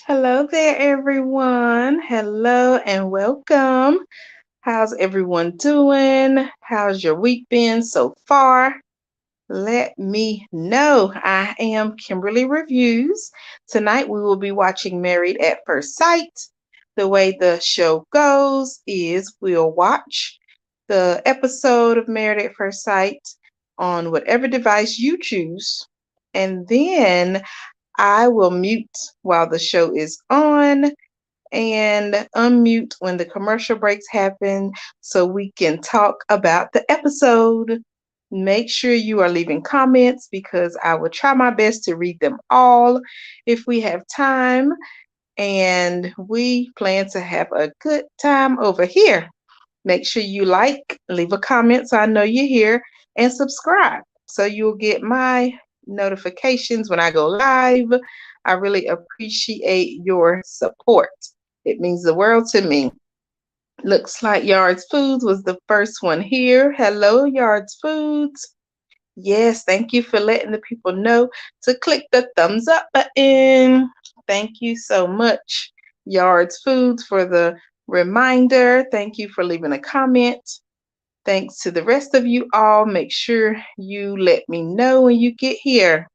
Hello there, everyone. Hello and welcome. How's everyone doing? How's your week been so far? Let me know. I am Kimberly Reviews. Tonight we will be watching Married at First Sight. The way the show goes is we'll watch the episode of Married at First Sight on whatever device you choose, and then I will mute while the show is on and unmute when the commercial breaks happen so we can talk about the episode. Make sure you are leaving comments because I will try my best to read them all if we have time. And we plan to have a good time over here. Make sure you like, leave a comment so I know you're here, and subscribe so you'll get my notifications when I go live. I really appreciate your support. It means the world to me. Looks like Yards Foods was the first one here. Hello, Yards Foods. Yes, thank you for letting the people know to click the thumbs up button. Thank you so much, Yards Foods, for the reminder. Thank you for leaving a comment. Thanks to the rest of you all. Make sure you let me know when you get here.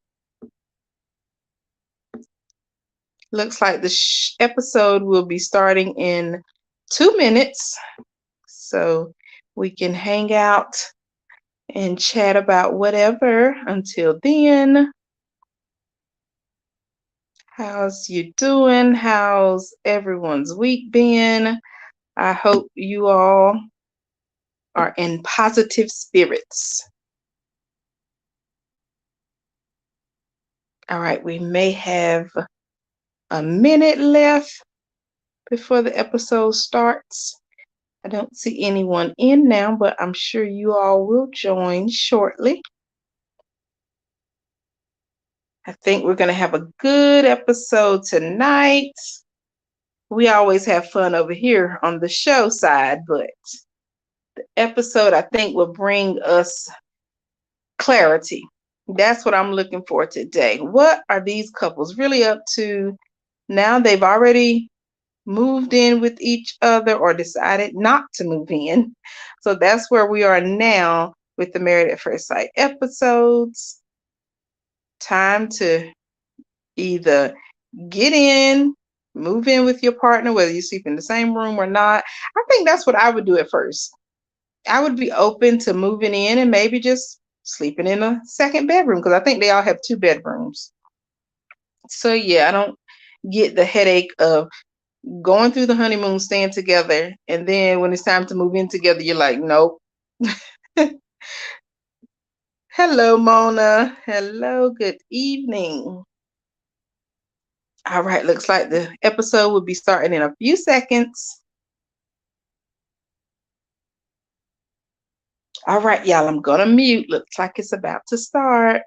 Looks like the episode will be starting in 2 minutes, so we can hang out and chat about whatever. Until then, how's you doing? How's everyone's week been? I hope you all are in positive spirits. All right, we may have a minute left before the episode starts. I don't see anyone in now, but I'm sure you all will join shortly. I think we're going to have a good episode tonight. We always have fun over here on the show side, but the episode I think will bring us clarity. That's what I'm looking for today. What are these couples really up to now? They've already moved in with each other or decided not to move in. So that's where we are now with the Married at First Sight episodes. Time to either get in, move in with your partner, whether you sleep in the same room or not. I think that's what I would do at first. I would be open to moving in and maybe just sleeping in a second bedroom because I think they all have 2 bedrooms. So yeah, I don't get the headache of going through the honeymoon, staying together, and then when it's time to move in together, you're like, nope. Hello, Mona. Hello, good evening. All right, looks like the episode will be starting in a few seconds. All right, y'all, I'm gonna mute. Looks like it's about to start.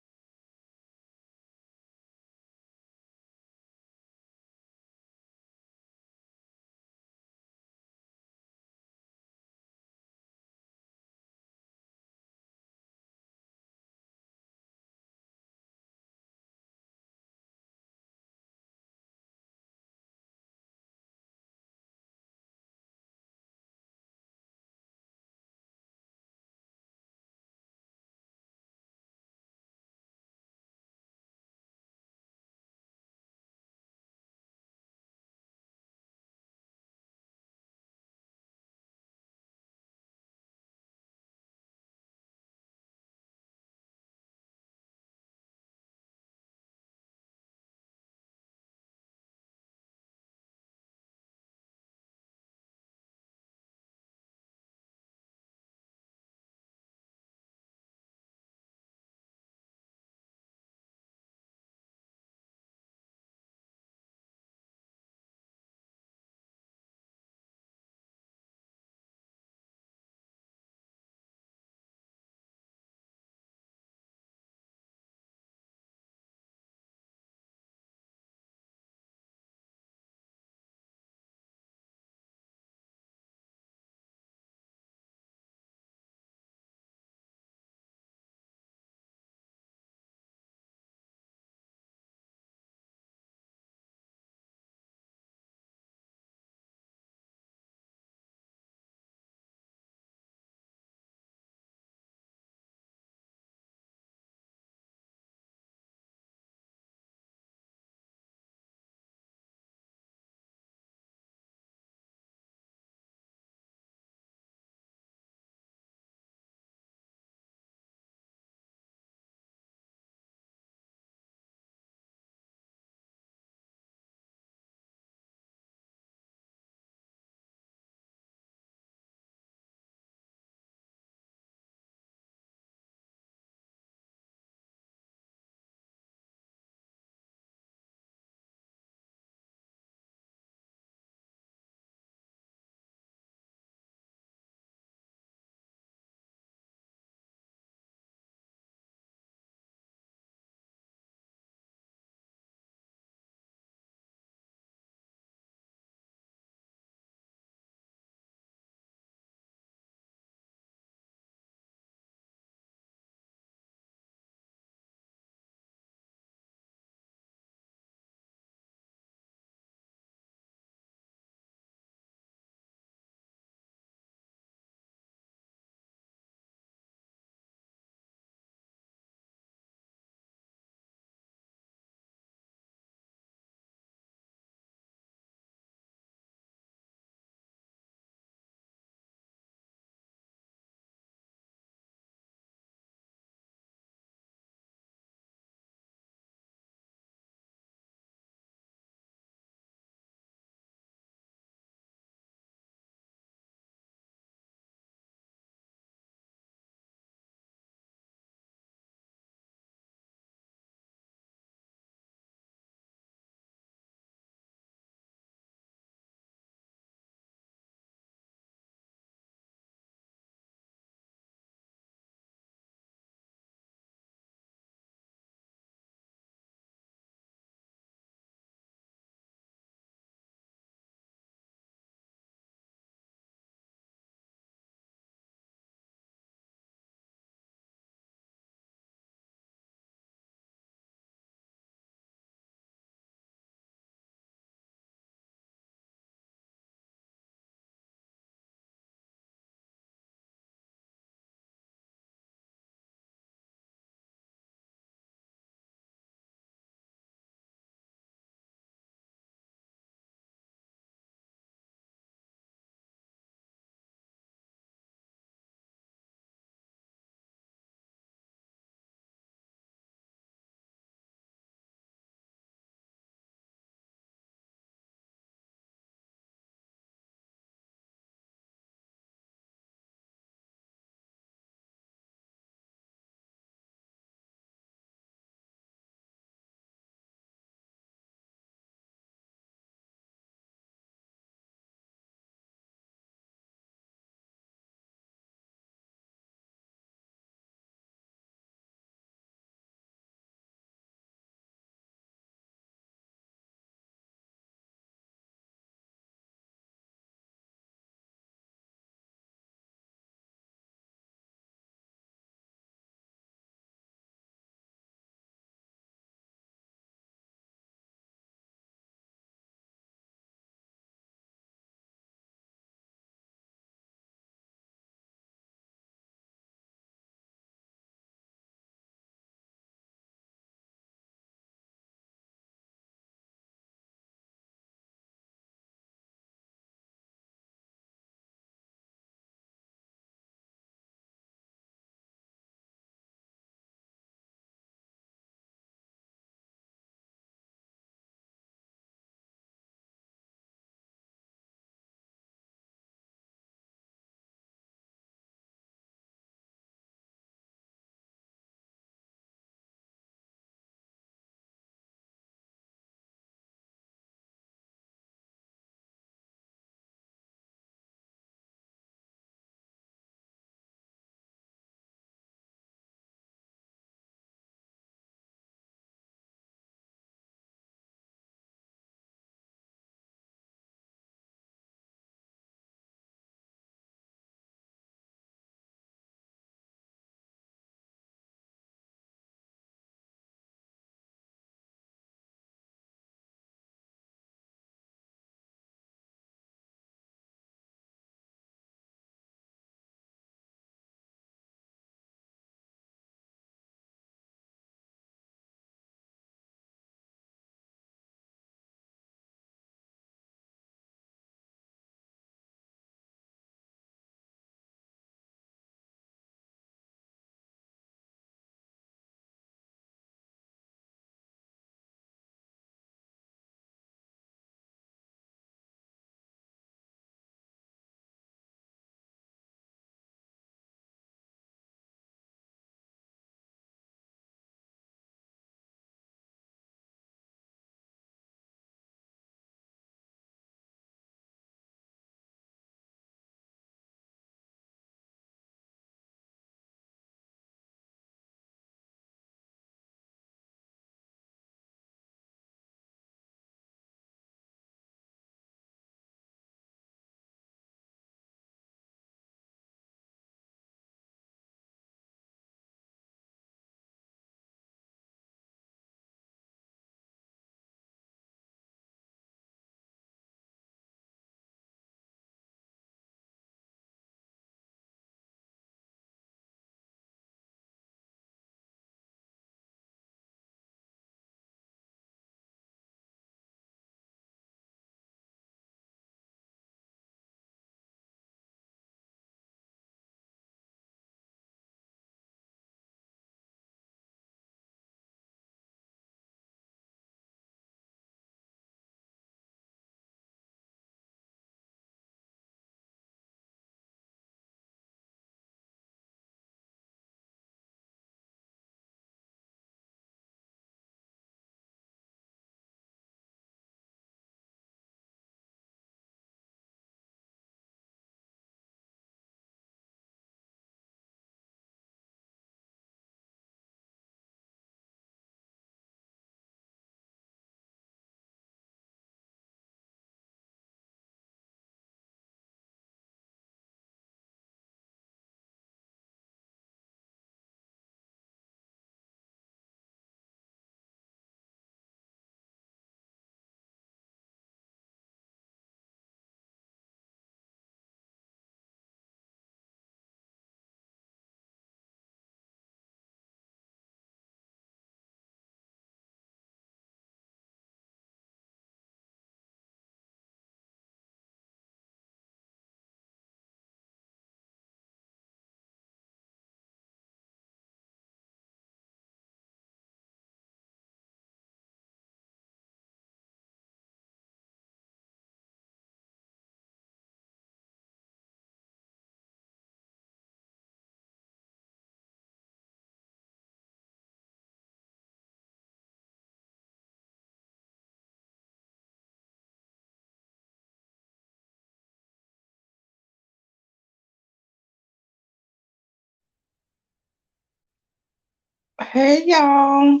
Hey, y'all.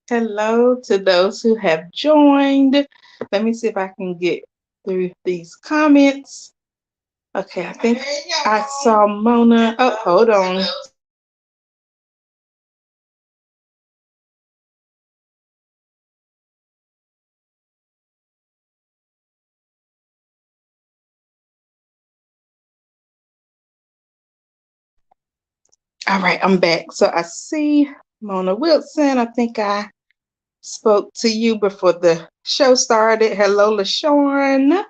Hello to those who have joined. Let me see if I can get through these comments. Okay, I think I saw Mona. Oh, hold on. All right, I'm back. So I see Mona Wilson. I think I spoke to you before the show started. Hello, LaShawn.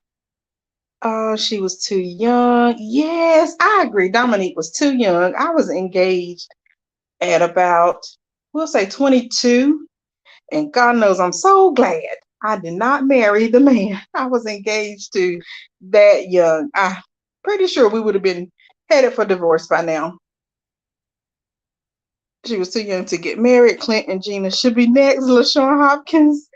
Oh, she was too young. Yes, I agree. Dominique was too young. I was engaged at about, we'll say 22. And God knows I'm so glad I did not marry the man I was engaged to that young. I'm pretty sure we would have been headed for divorce by now. She was too young to get married. Clint and Gina should be next. LaShawn Hopkins.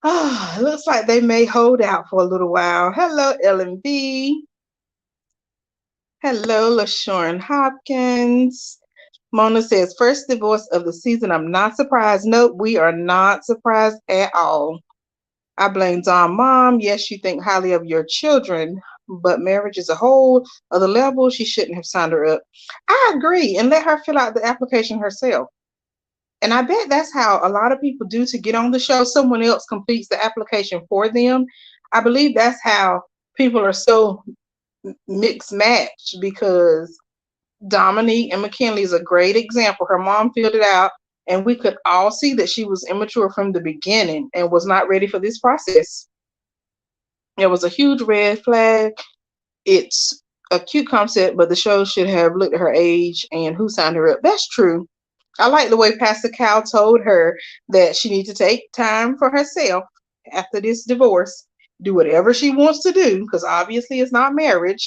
Ah, oh, looks like they may hold out for a little while. Hello, Ellen B. Hello, LaShawn Hopkins. Mona says, first divorce of the season. I'm not surprised. Nope, we are not surprised at all. I blame Dawn's mom. Yes, you think highly of your children, but marriage is a whole other level. She shouldn't have signed her up. I agree, and let her fill out the application herself. And I bet that's how a lot of people do to get on the show. Someone else completes the application for them. I believe that's how people are so mixed matched because Dominique and McKinley is a great example. Her mom filled it out, and we could all see that she was immature from the beginning and was not ready for this process. It was a huge red flag. It's a cute concept, but the show should have looked at her age and who signed her up. That's true. I like the way Pastor Cal told her that she needs to take time for herself after this divorce, do whatever she wants to do, because obviously it's not marriage.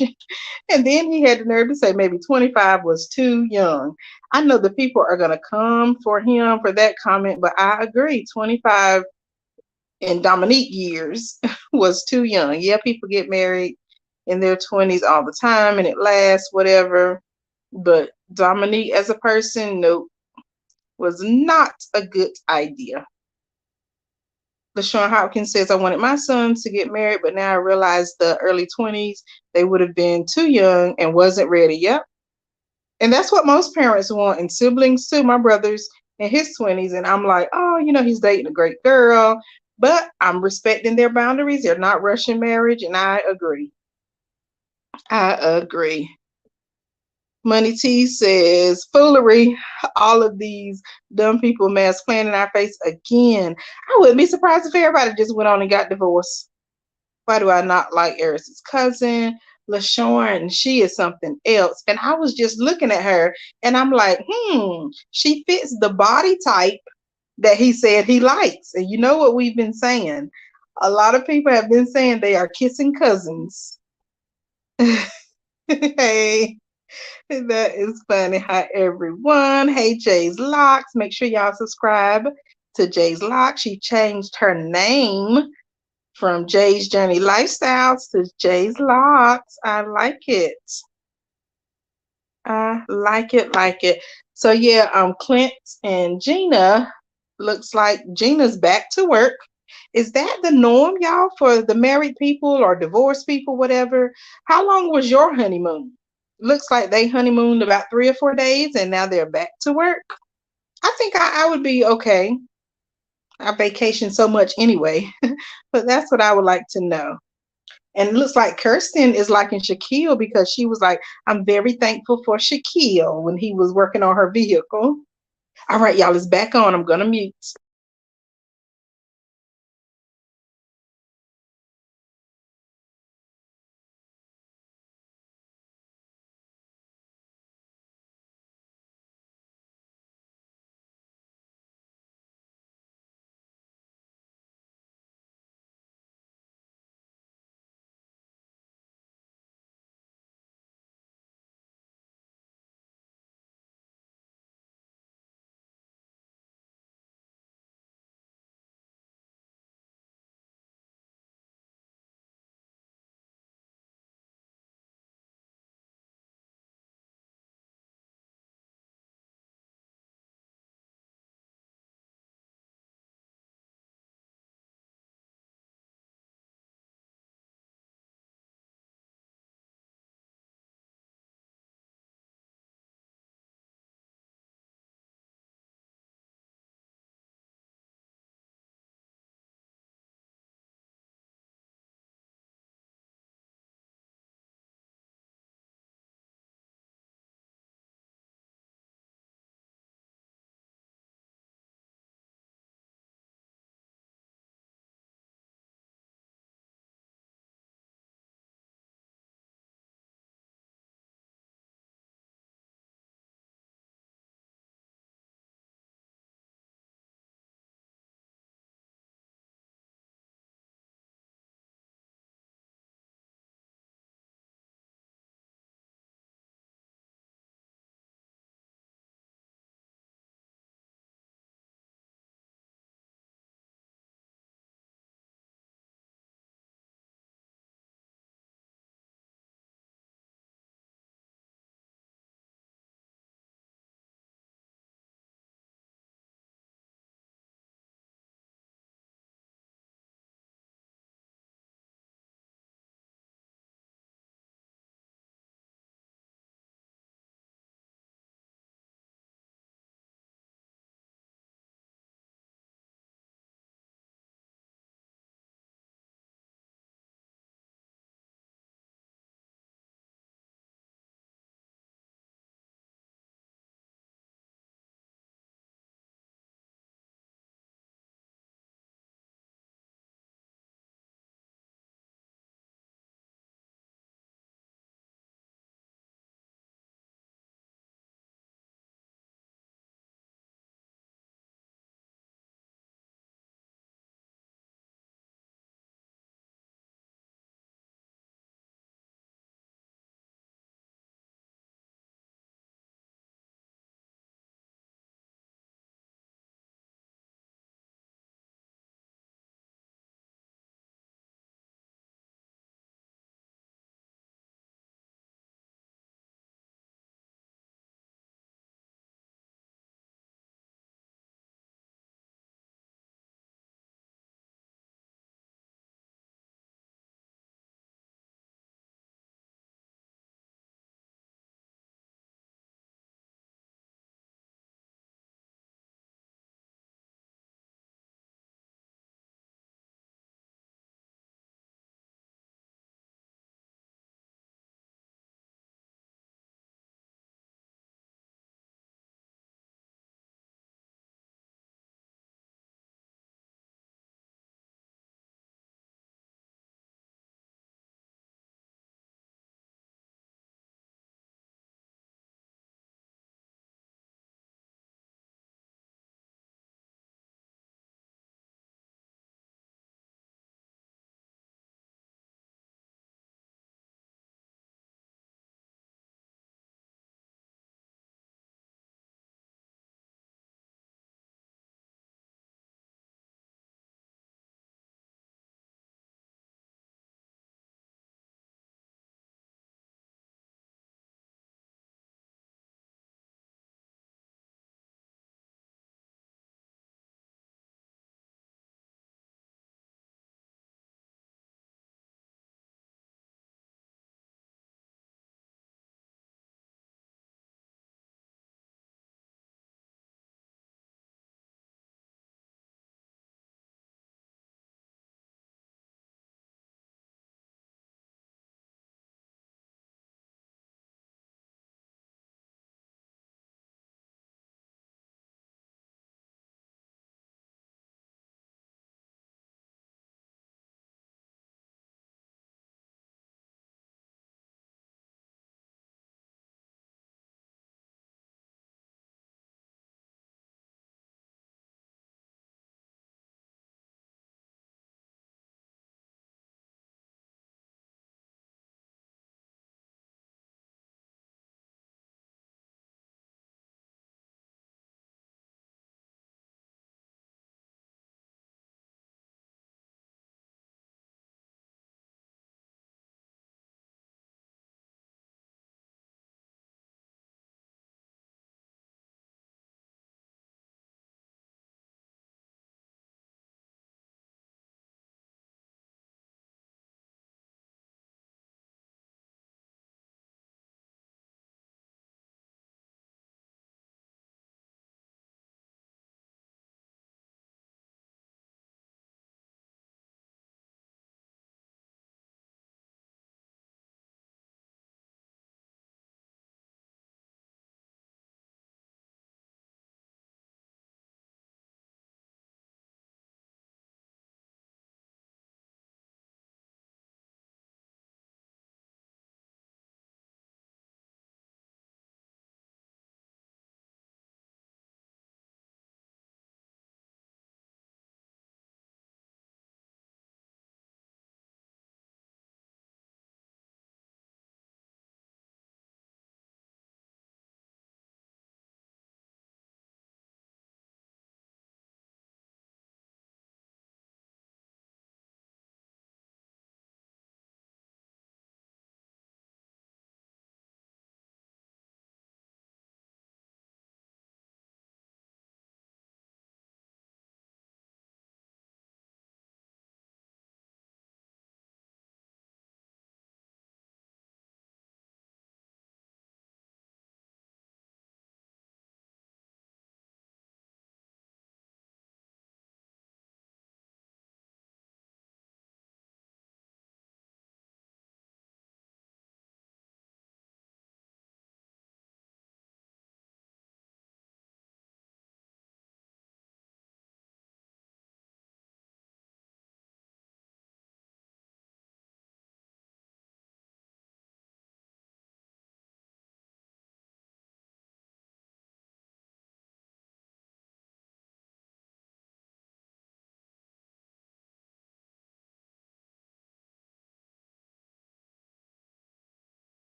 And then he had the nerve to say maybe 25 was too young. I know the people are going to come for him for that comment, but I agree. 25 in Dominique years was too young. Yeah, people get married in their 20s all the time and it lasts, whatever. But Dominique as a person, nope, was not a good idea. LaShawn Hopkins says, I wanted my sons to get married, but now I realize the early 20s, they would have been too young and wasn't ready. Yep. And that's what most parents want, and siblings too. My brother's in his 20s, and I'm like, oh, he's dating a great girl. But I'm respecting their boundaries. They're not rushing marriage, and I agree. I agree. Money T says, foolery. All of these dumb people mask playing in our face again. I wouldn't be surprised if everybody just went on and got divorced. Why do I not like Eris's cousin? LaShawn, she is something else. And I was just looking at her and I'm like, she fits the body type that he said he likes. And you know what we've been saying? A lot of people have been saying they are kissing cousins. Hey, that is funny. Hi, everyone. Hey, Jay's Locks. Make sure y'all subscribe to Jay's Locks. She changed her name from Jay's Journey Lifestyles to Jay's Locks. I like it. I like it, like it. So yeah, Clint and Gina, looks like Gina's back to work. Is that the norm, y'all, for the married people or divorced people, whatever? How long was your honeymoon? Looks like they honeymooned about 3 or 4 days and now they're back to work. I think I would be okay. I vacation so much anyway, but that's what I would like to know. And it looks like Kirsten is liking Shaquille because she was like, I'm very thankful for Shaquille when he was working on her vehicle. All right, y'all, it's back on. I'm going to mute.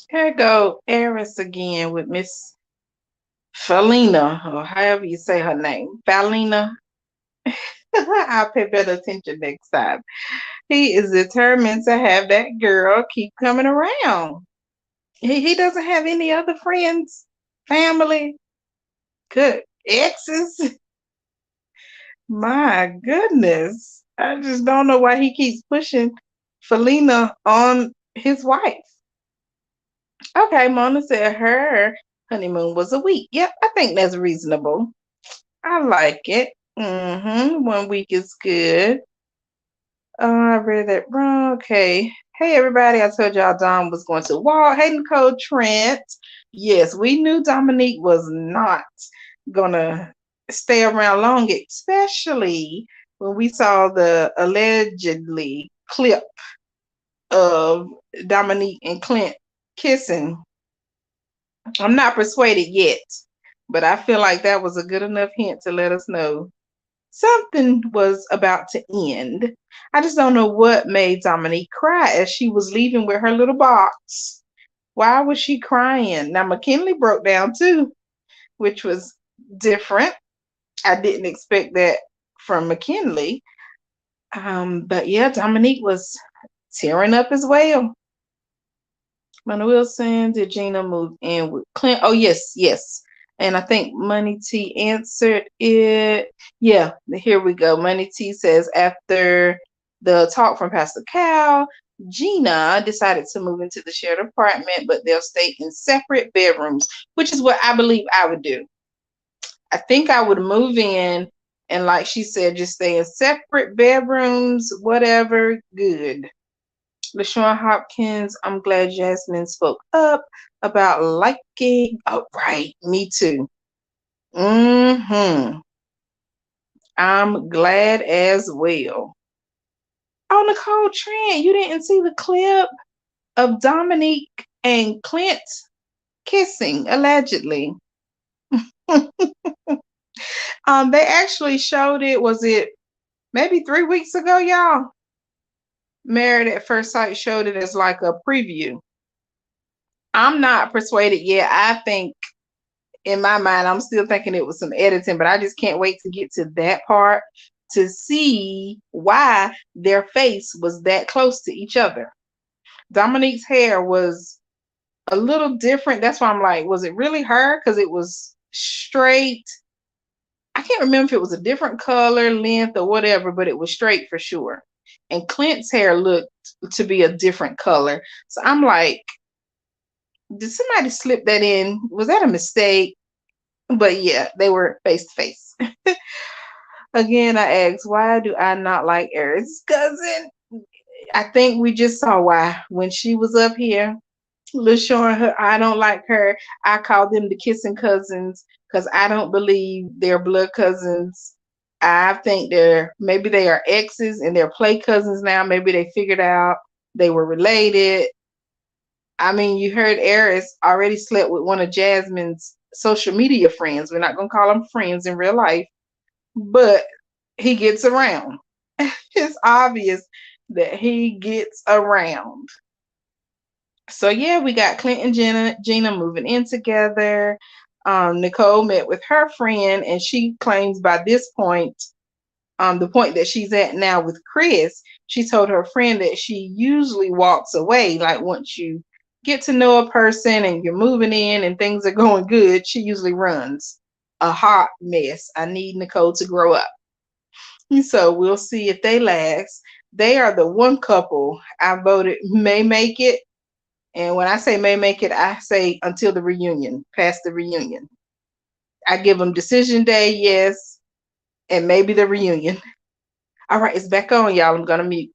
Here go Eris again with Miss Felina, or however you say her name. Felina. I'll pay better attention next time. He is determined to have that girl keep coming around. He doesn't have any other friends, family, good exes. My goodness. I just don't know why he keeps pushing Felina on his wife. Okay, Mona said her honeymoon was a week. Yep, I think that's reasonable. I like it. 1 week is good. I read that wrong. Okay. Hey, everybody. I told y'all Dom was going to walk. Hey, Nicole Trent. Yes, we knew Dominique was not going to stay around long, especially when we saw the allegedly clip of Dominique and Clint kissing. I'm not persuaded yet, but I feel like that was a good enough hint to let us know something was about to end. I just don't know what made Dominique cry as she was leaving with her little box. Why was she crying? Now, McKinley broke down too, which was different. I didn't expect that from McKinley. But yeah, Dominique was tearing up as well. Mona Wilson, did Gina move in with Clint? Oh, yes, yes. And I think Money T answered it. Yeah, here we go. Money T says after the talk from Pastor Cal, Gina decided to move into the shared apartment, but they'll stay in separate bedrooms, which is what I believe I would do. I think I would move in and, like she said, just stay in separate bedrooms, whatever, good. LaShawn Hopkins, I'm glad Jasmine spoke up about liking. Oh, right, me too. I'm glad as well. Oh, Nicole Trent, you didn't see the clip of Dominique and Clint kissing, allegedly. They actually showed it, was it maybe 3 weeks ago, y'all? Married at First Sight showed it as like a preview. I'm not persuaded yet. I think in my mind, I'm still thinking it was some editing, but I just can't wait to get to that part to see why their face was that close to each other. Dominique's hair was a little different. That's why I'm like, was it really her? Because it was straight. I can't remember if it was a different color, length, or whatever, but it was straight for sure. And Clint's hair looked to be a different color. So I'm like, did somebody slip that in? Was that a mistake? But yeah, they were face to face. Again, I asked, why do I not like Eric's cousin? I think we just saw why. When she was up here, LaShawn, I don't like her. I call them the kissing cousins because I don't believe they're blood cousins. I think maybe they are exes and they're play cousins now. Maybe they figured out they were related. I mean, you heard Eris already slept with one of Jasmine's social media friends. We're not going to call them friends in real life, but he gets around. It's obvious that he gets around. So yeah, we got Clint and Gina moving in together. Nicole met with her friend, and she claims by this point, the point that she's at now with Chris, she told her friend that she usually walks away. Like once you get to know a person and you're moving in and things are going good, she usually runs. A hot mess. I need Nicole to grow up. So we'll see if they last. They are the one couple I voted may make it. And when I say may make it, I say until the reunion, past the reunion. I give them decision day, yes, and maybe the reunion. All right, it's back on, y'all. I'm going to mute.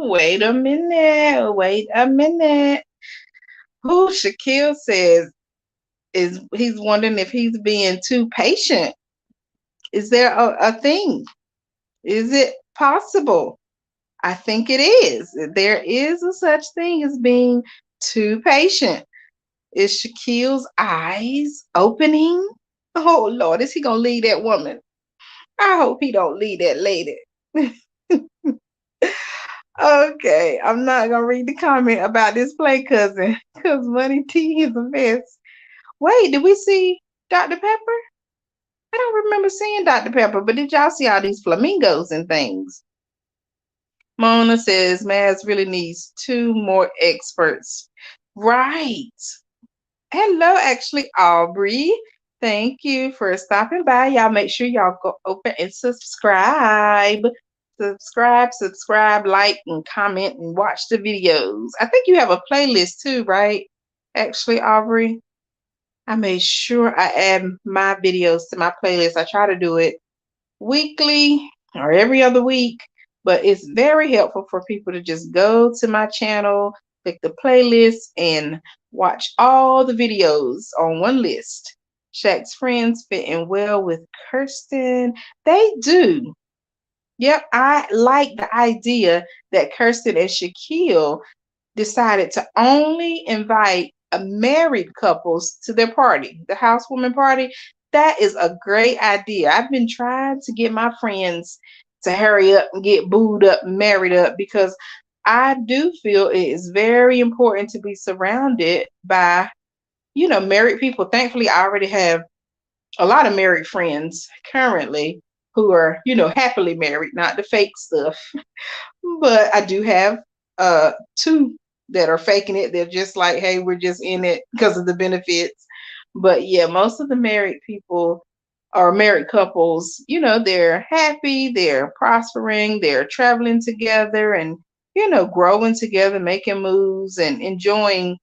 Wait a minute. Wait a minute. Who Shaquille says is he's wondering if he's being too patient. Is there a thing? Is it possible? I think it is. There is a such thing as being too patient. Is Shaquille's eyes opening? Oh Lord, is he gonna leave that woman? I hope he don't leave that lady. Okay, I'm not gonna read the comment about this play cousin because Money T is a mess. Wait, did we see Dr. Pepper? I don't remember seeing Dr. Pepper, but did y'all see all these flamingos and things? Mona says Maz really needs two more experts. Right. Hello, actually, Aubrey. Thank you for stopping by. Y'all make sure y'all go open and subscribe. Subscribe, like, and comment, and watch the videos. I think you have a playlist too, right? Actually, Aubrey, I made sure I add my videos to my playlist. I try to do it weekly or every other week, but it's very helpful for people to just go to my channel, click the playlist, and watch all the videos on one list. Shaq's friends fit in well with Kirsten. They do. Yep, I like the idea that Kirsten and Shaquille decided to only invite married couples to their party, the housewarming party. That is a great idea. I've been trying to get my friends to hurry up and get booed up, married up, because I do feel it is very important to be surrounded by, married people. Thankfully, I already have a lot of married friends currently who are, happily married, not the fake stuff. But I do have two that are faking it. They're just like, hey, we're just in it because of the benefits. But yeah, most of the married people or married couples, they're happy, they're prospering, they're traveling together and, growing together, making moves and enjoying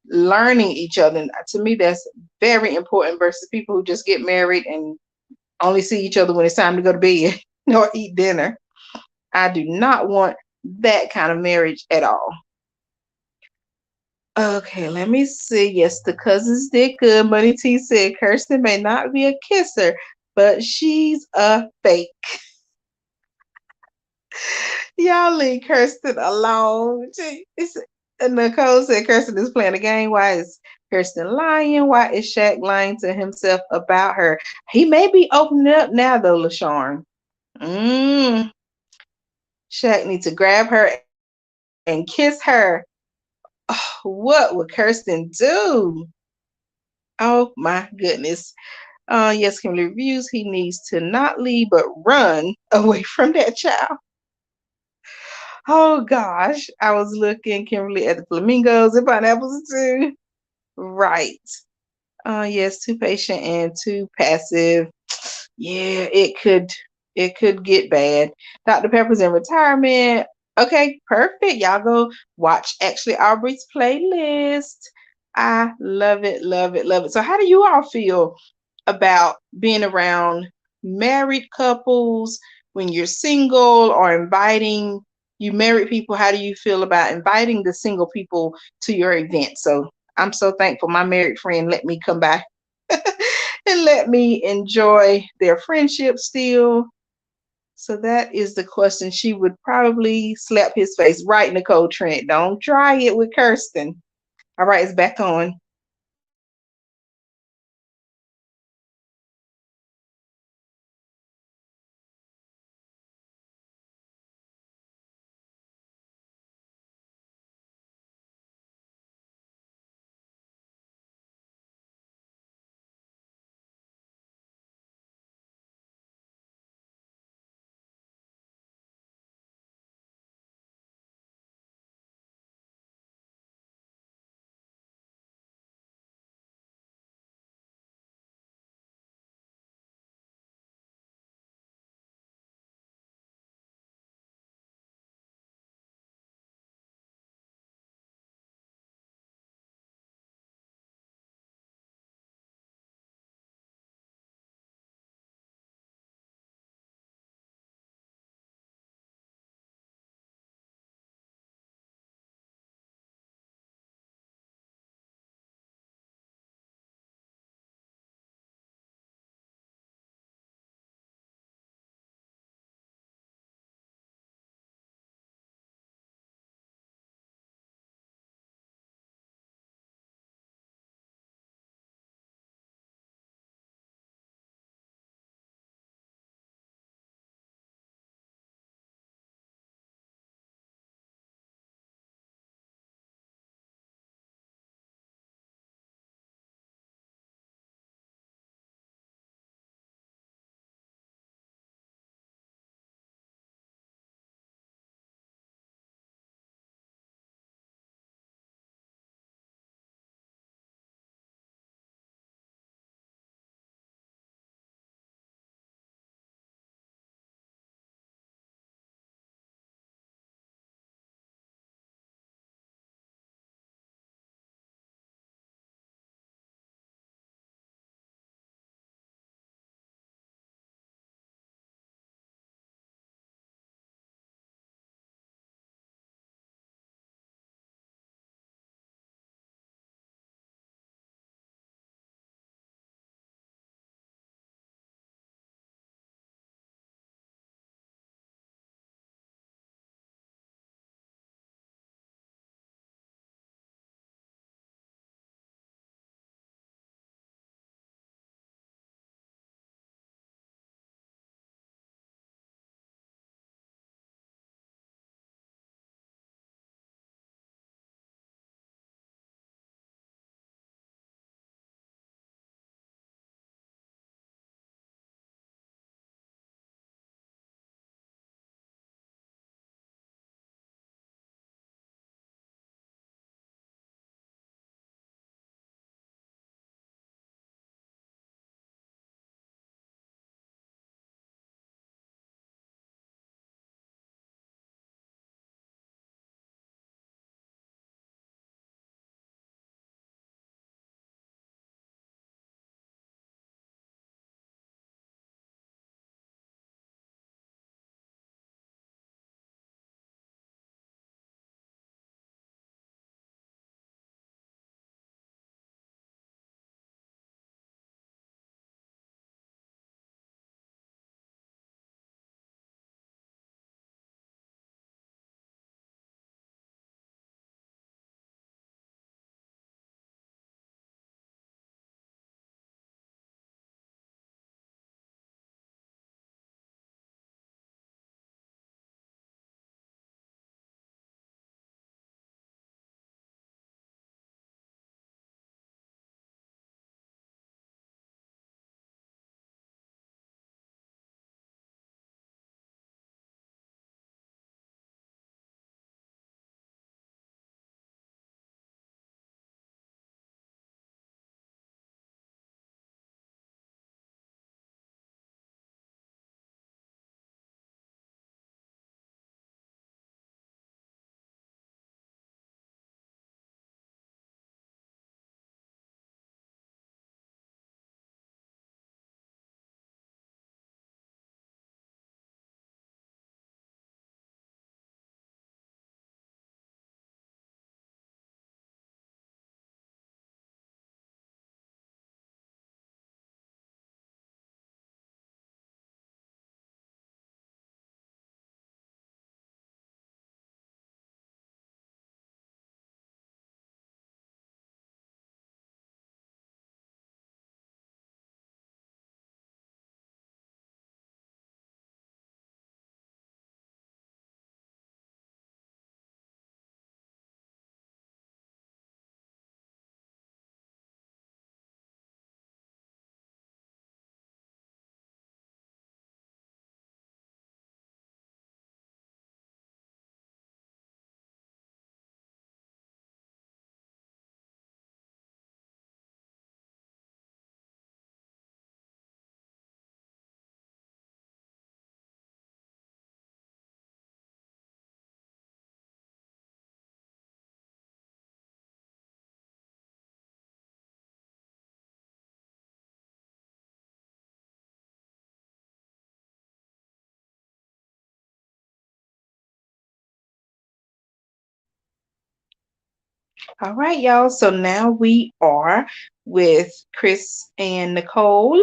learning each other. And to me, that's very important versus people who just get married and only see each other when it's time to go to bed or eat dinner. I do not want that kind of marriage at all. Okay, let me see. Yes, the cousins did good. Money T said Kirsten may not be a kisser, but she's a fake. Y'all leave Kirsten alone. Nicole said Kirsten is playing a game. Why is Kirsten lying? Why is Shaq lying to himself about her? He may be opening up now, though, LaShawn. Mm, Shaq needs to grab her and kiss her. Oh, what would Kirsten do? Oh my goodness. Yes, Kimberly reviews. He needs to not leave but run away from that child. Oh gosh. I was looking, Kimberly, at the flamingos and pineapples too. Right. Yes, too patient and too passive. Yeah, it could get bad. Dr. Pepper's in retirement. Okay, perfect. Y'all go watch actually Aubrey's playlist. I love it, love it, love it. So how do you all feel about being around married couples when you're single or inviting you married people? How do you feel about inviting the single people to your event? So I'm so thankful my married friend let me come by and let me enjoy their friendship still. So that is the question. She would probably slap his face. Right, Nicole Trent. Don't try it with Kirsten. All right, it's back on. All right, y'all. So now we are with Chris and Nicole.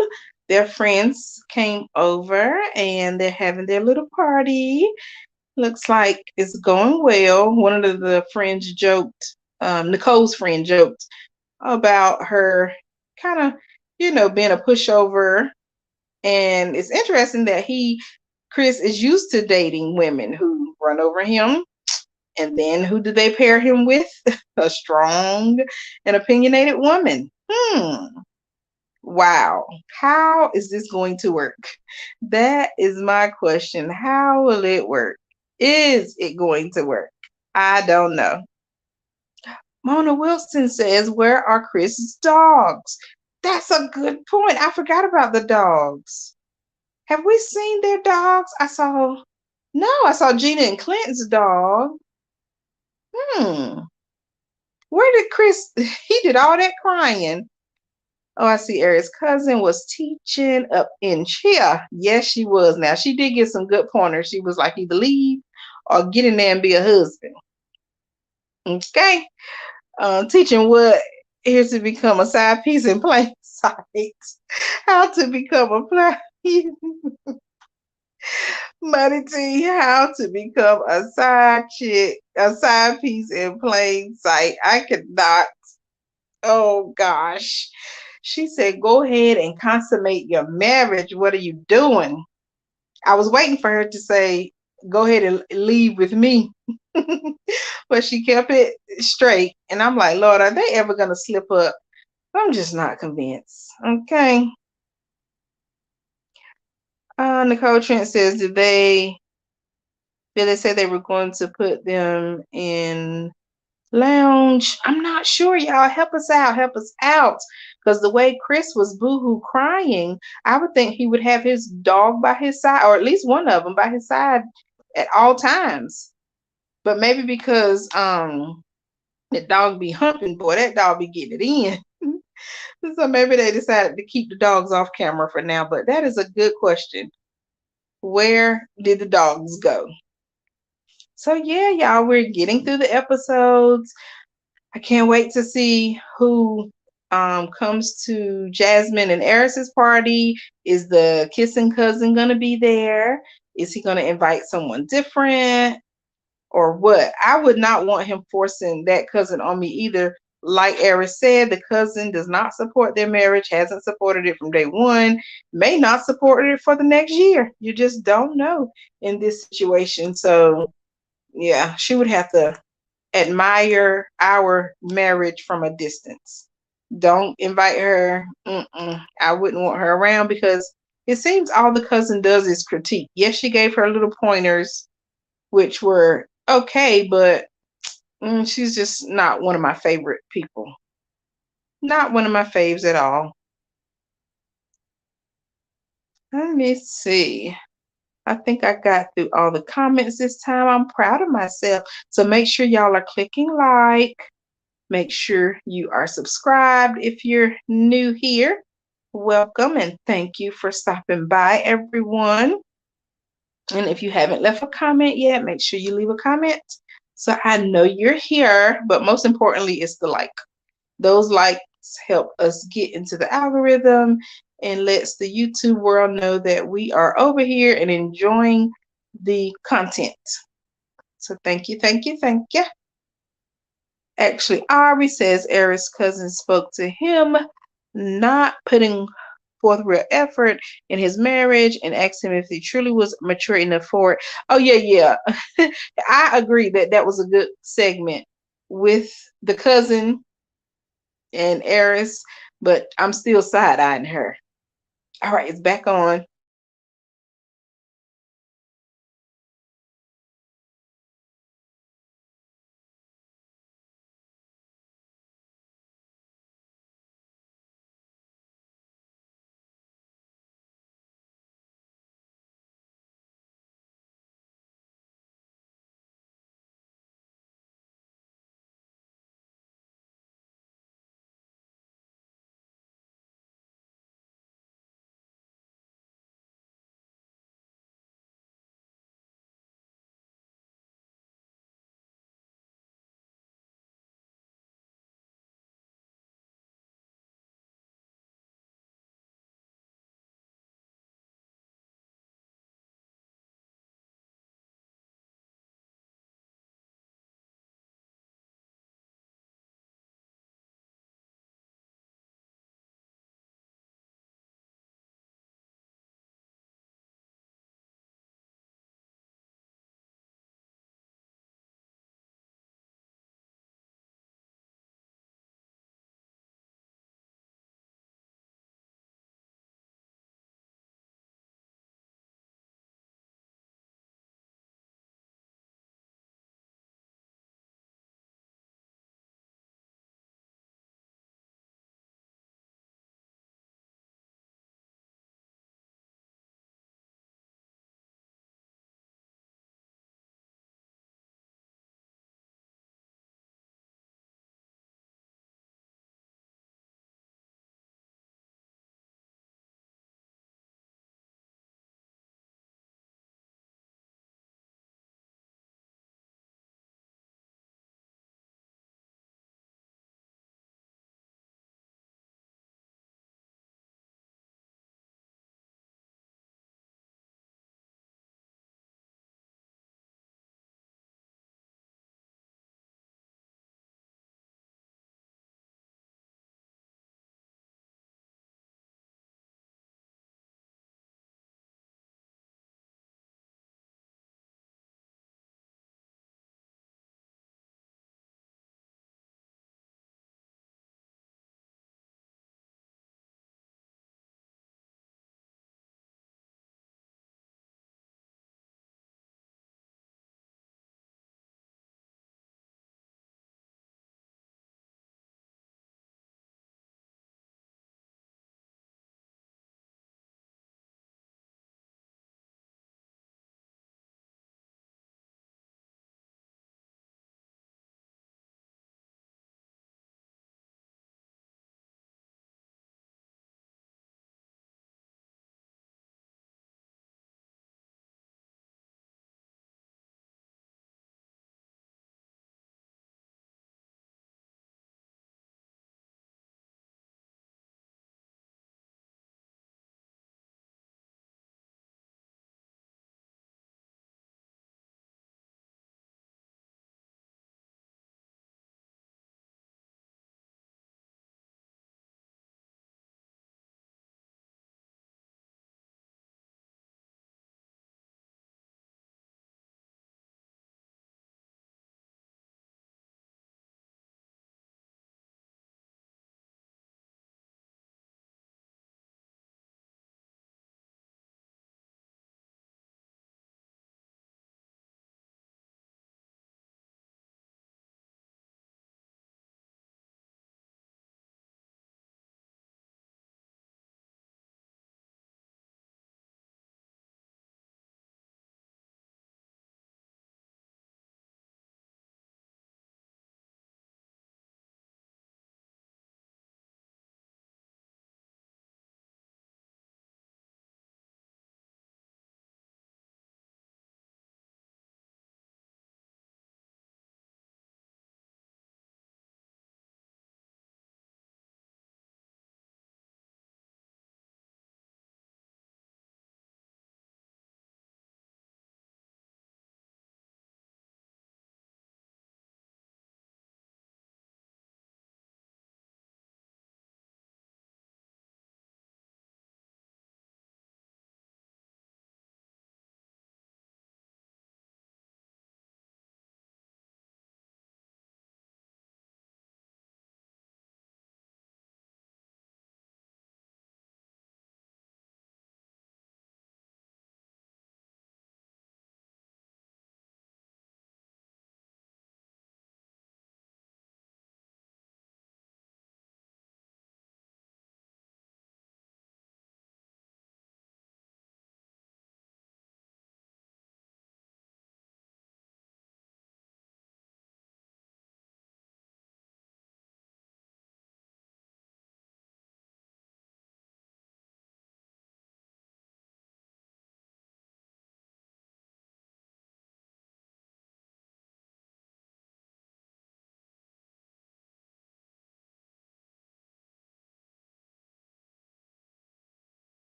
Their friends came over and they're having their little party. Looks like it's going well. One of the friends joked, Nicole's friend joked about her kind of, being a pushover. And it's interesting that Chris, is used to dating women who run over him. And then who do they pair him with? A strong and opinionated woman. Wow. How is this going to work? That is my question. How will it work? Is it going to work? I don't know. Mona Wilson says, where are Chris's dogs? That's a good point. I forgot about the dogs. Have we seen their dogs? I saw Gina and Clinton's dog. Hmm. Where did Chris, he did all that crying. Oh, I see Ari's cousin was teaching up in Chia. Yes, she was. Now, she did get some good pointers. She was like, either leave or get in there and be a husband. Okay. Teaching what? Here's to become a side piece in plain sight. How to become a Money T, how to become a side chick, a side piece in plain sight. I could not. Oh gosh. She said, go ahead and consummate your marriage. What are you doing? I was waiting for her to say, go ahead and leave with me. But she kept it straight. And I'm like, Lord, are they ever going to slip up? I'm just not convinced. Okay. Nicole Trent says, did they say they were going to put them in lounge? I'm not sure, y'all. Help us out. Help us out. Because the way Chris was boohoo crying, I would think he would have his dog by his side, or at least one of them by his side at all times. But maybe because the dog be humping, boy, that dog be getting it in. So maybe they decided to keep the dogs off camera for now. But that is a good question. Where did the dogs go? So yeah, y'all, we're getting through the episodes. I can't wait to see who comes to Jasmine and Eris's party. Is the kissing cousin gonna be there? Is he gonna invite someone different or what? I would not want him forcing that cousin on me either. Like Eris said, the cousin does not support their marriage, hasn't supported it from day one, may not support it for the next year. You just don't know in this situation. So yeah, she would have to admire our marriage from a distance. Don't invite her. I wouldn't want her around because it seems all the cousin does is critique. Yes, she gave her little pointers, which were okay, but she's just not one of my favorite people. Not one of my faves at all. Let me see. I think I got through all the comments this time. I'm proud of myself. So make sure y'all are clicking like. Make sure you are subscribed if you're new here. Welcome and thank you for stopping by, everyone. And if you haven't left a comment yet, make sure you leave a comment so I know you're here. But most importantly, it's the like. Those likes help us get into the algorithm and lets the YouTube world know that we are over here and enjoying the content. So thank you, thank you, thank you. Actually, Ari says Eric's cousin spoke to him, not putting forth real effort in his marriage, and asked him if he truly was mature enough for it. Oh, yeah. I agree that that was a good segment with the cousin and Eris, but I'm still side-eyeing her. All right, it's back on.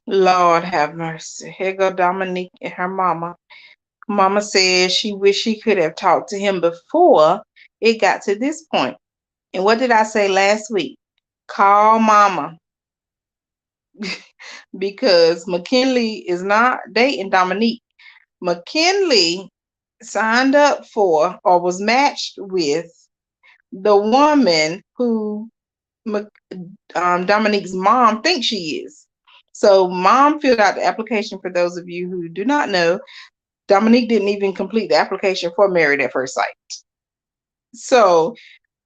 Lord have mercy. Here go Dominique and her mama. Mama says she wished she could have talked to him before it got to this point. And what did I say last week? Call mama because McKinley is not dating Dominique. McKinley signed up for or was matched with the woman who Dominique's mom thinks she is. So mom filled out the application. For those of you who do not know, Dominique didn't even complete the application for Married at First Sight. So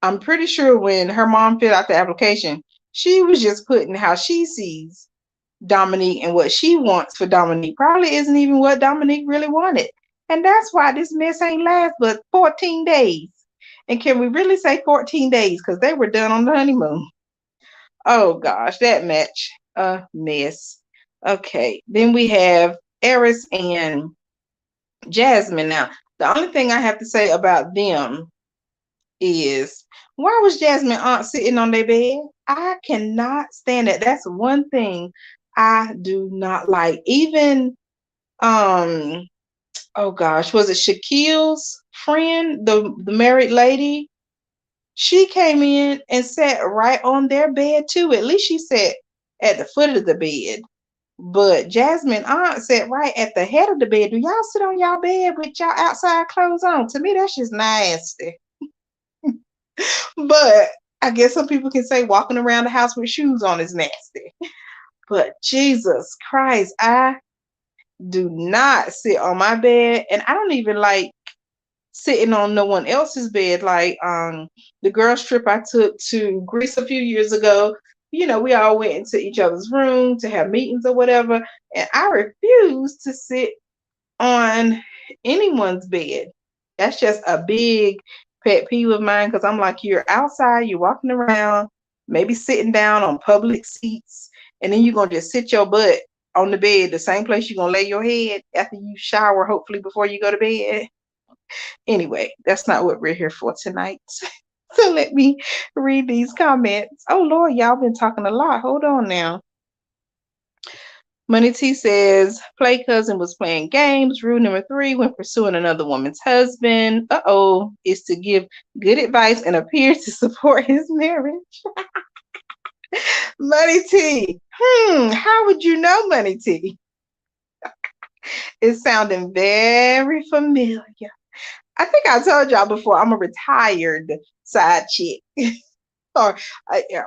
I'm pretty sure when her mom filled out the application, she was just putting how she sees Dominique and what she wants for Dominique probably isn't even what Dominique really wanted. And that's why this mess ain't last but 14 days. And can we really say 14 days? Because they were done on the honeymoon. Oh gosh, that match, a mess. Okay, then we have Eris and Jasmine. Now, the only thing I have to say about them is why was Jasmine aunt sitting on their bed? I cannot stand that. That's one thing I do not like. Even um oh gosh, was it Shaquille's friend, the married lady? She came in and sat right on their bed too. At least she sat at the foot of the bed. But Jasmine aunt sat right at the head of the bed. Do y'all sit on y'all bed with y'all outside clothes on? To me, that's just nasty. But I guess some people can say walking around the house with shoes on is nasty. But Jesus Christ, I do not sit on my bed, and I don't even like sitting on no one else's bed. Like the girls trip I took to Greece a few years ago, we all went into each other's room to have meetings or whatever, and I refuse to sit on anyone's bed. That's just a big pet peeve of mine because I'm like, you're outside, you're walking around, maybe sitting down on public seats, and then you're gonna just sit your butt on the bed, the same place you're gonna lay your head after you shower, hopefully before you go to bed. Anyway, that's not what we're here for tonight. So let me read these comments. Oh Lord, y'all been talking a lot. Hold on now. Money T says, play cousin was playing games. Rule number 3, when pursuing another woman's husband, is to give good advice and appear to support his marriage. Money T, how would you know, Money T? It's sounding very familiar. I think I told y'all before, I'm a retired side chick. or,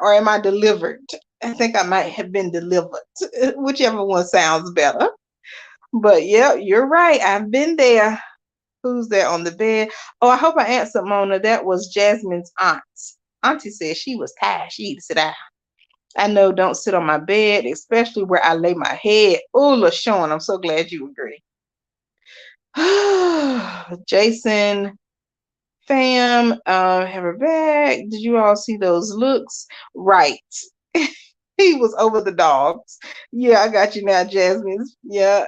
or am I delivered? I think I might have been delivered. Whichever one sounds better. But yeah, you're right. I've been there. Who's there on the bed? Oh, I hope I answered Mona. That was Jasmine's aunt. Auntie said she was tired. She need to sit down. I know, don't sit on my bed, especially where I lay my head. Oh, LaShawn, I'm so glad you agree. Jason, fam, have her back. Did you all see those looks? Right. He was over the dogs. Yeah, I got you now, Jasmine. Yeah.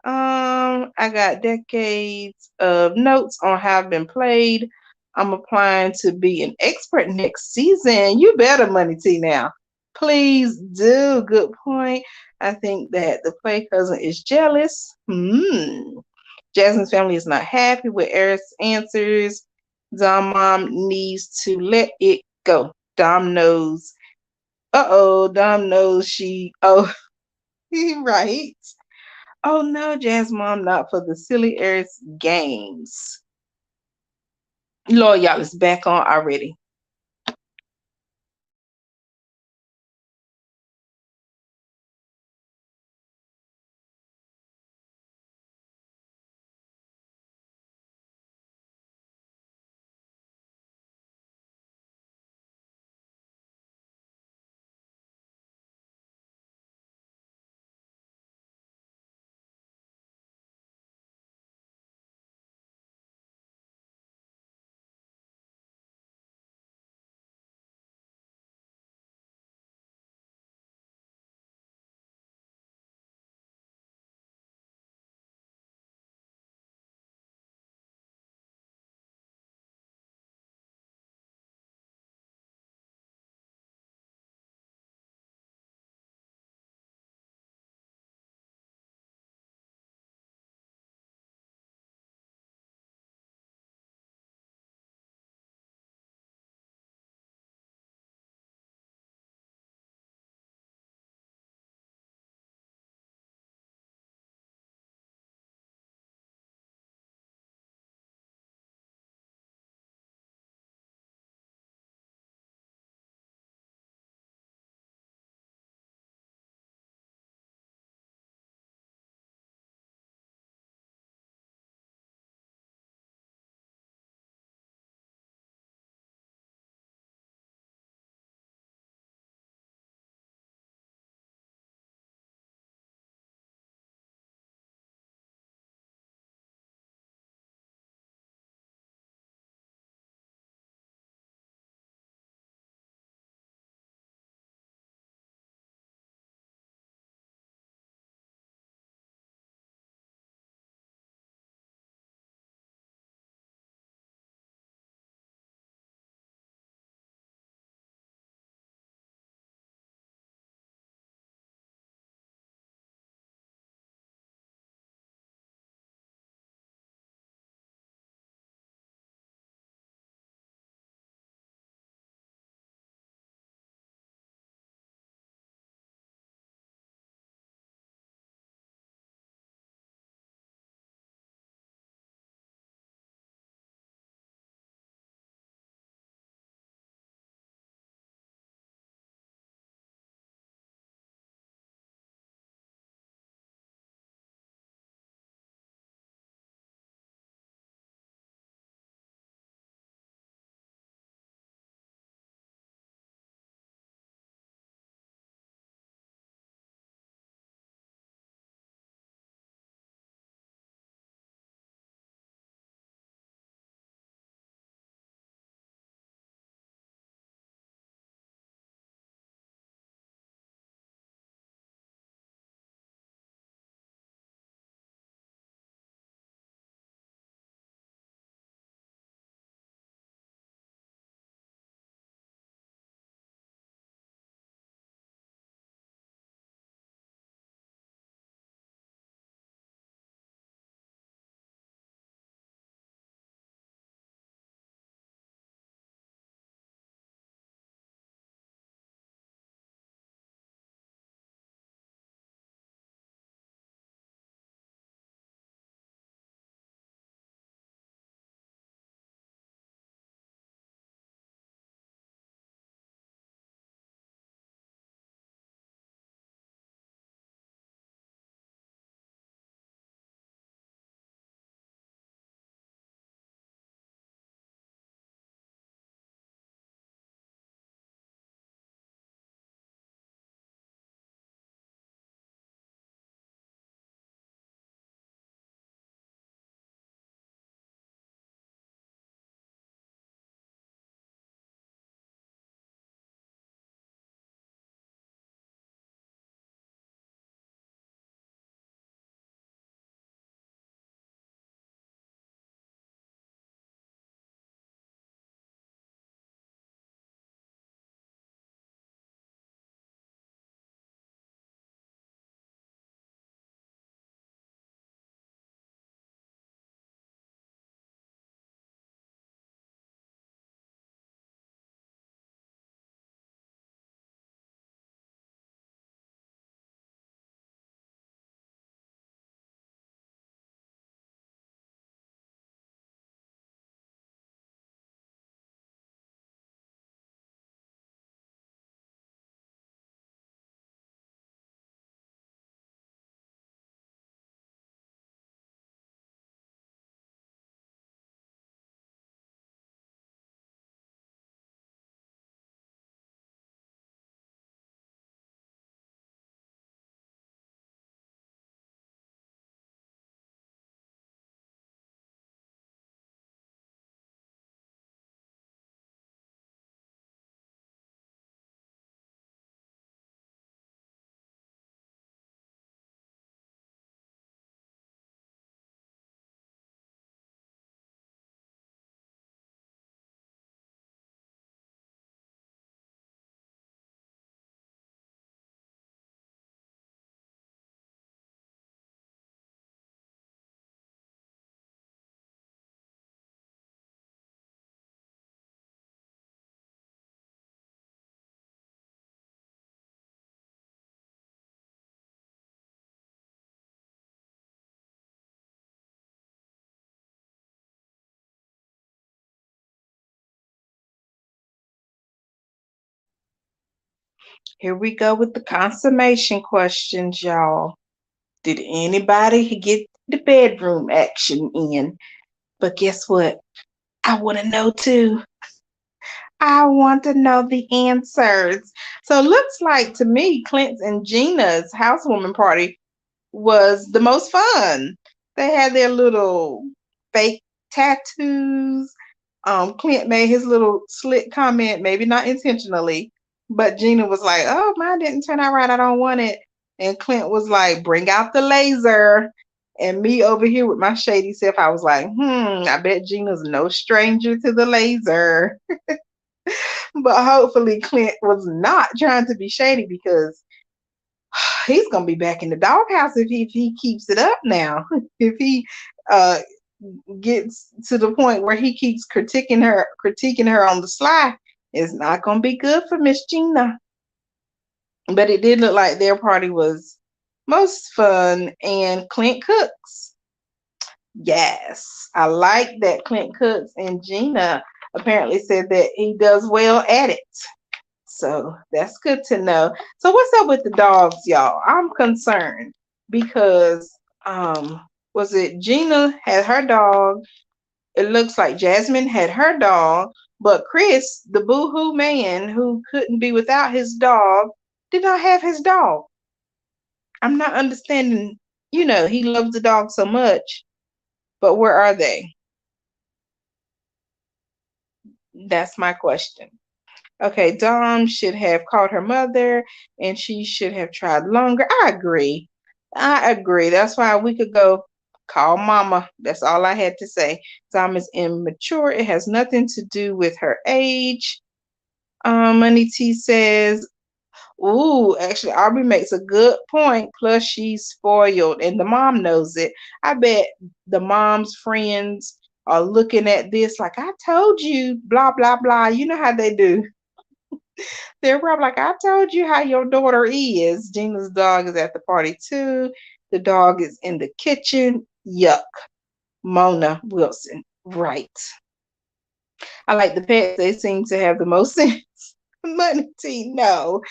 I got decades of notes on how I've been played. I'm applying to be an expert next season. You better, Money T, now. Please do. Good point. I think that the play cousin is jealous. Jasmine's family is not happy with Eric's answers. Dom mom needs to let it go. Dom knows. Dom knows she. Oh, he right. Oh no, Jazz Mom, not for the silly Earth games. Lord, y'all is back on already. Here we go with the consummation questions, y'all. Did anybody get the bedroom action in? But guess what? I want to know too. I want to know the answers. So it looks like to me, Clint's and Gina's housewarming party was the most fun. They had their little fake tattoos. Clint made his little slick comment, maybe not intentionally, but Gina was like, "Oh, mine didn't turn out right. I don't want it." And Clint was like, "Bring out the laser." And me over here with my shady self, I was like, I bet Gina's no stranger to the laser. But hopefully Clint was not trying to be shady because he's gonna be back in the doghouse if he keeps it up now. If he uh gets to the point where he keeps critiquing her on the sly, it's not gonna be good for Miss Gina. But it did look like their party was most fun, and Clint cooks. Yes, I like that Clint cooks, and Gina apparently said that he does well at it. So that's good to know. So what's up with the dogs, y'all? I'm concerned because was it Gina had her dog? It looks like Jasmine had her dog, but Chris, the boohoo man who couldn't be without his dog, did not have his dog. I'm not understanding. He loves the dog so much, but where are they? That's my question. Okay, Dom should have called her mother and she should have tried longer. I agree. I agree. That's why a week ago, call mama. That's all I had to say. Dom is immature. It has nothing to do with her age. Money T says, ooh, actually, Aubrey makes a good point. Plus, she's spoiled and the mom knows it. I bet the mom's friends are looking at this like, I told you, blah, blah, blah. You know how they do. They're probably like, I told you how your daughter is. Gina's dog is at the party too. The dog is in the kitchen. Yuck. Mona Wilson. Right. I like the pets. They seem to have the most sense. Money T, no.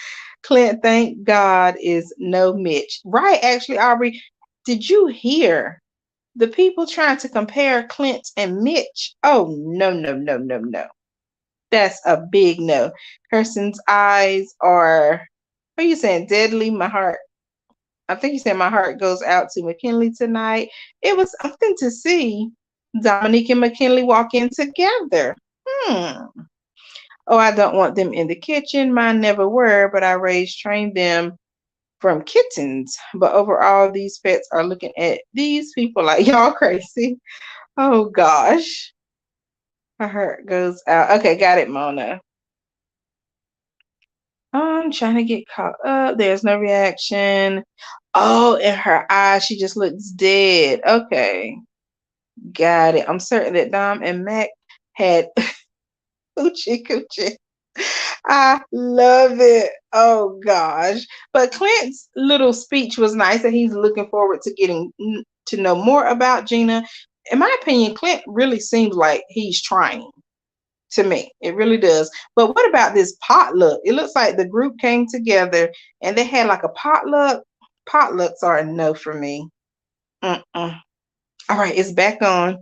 Clint, thank God, is no Mitch. Right, actually, Aubrey, did you hear the people trying to compare Clint and Mitch? Oh, no, no, no, no, no. That's a big no. Person's eyes are, what are you saying? Deadly. My heart. I think you said my heart goes out to McKinley tonight. It was something to see Dominique and McKinley walk in together. Hmm. Oh, I don't want them in the kitchen. Mine never were, but I trained them from kittens. But overall, these pets are looking at these people like y'all crazy. Oh gosh. My heart goes out. Okay, got it, Mona. I'm trying to get caught up. There's no reaction. Oh, in her eyes, she just looks dead. Okay, got it. I'm certain that Dom and Mac had coochie coochie. I love it. Oh gosh. But Clint's little speech was nice, and he's looking forward to getting to know more about Gina. In my opinion, Clint really seems like he's trying to me. It really does. But what about this potluck? It looks like the group came together and they had like a potluck. Potlucks are a no for me. Mm-mm. All right, it's back on.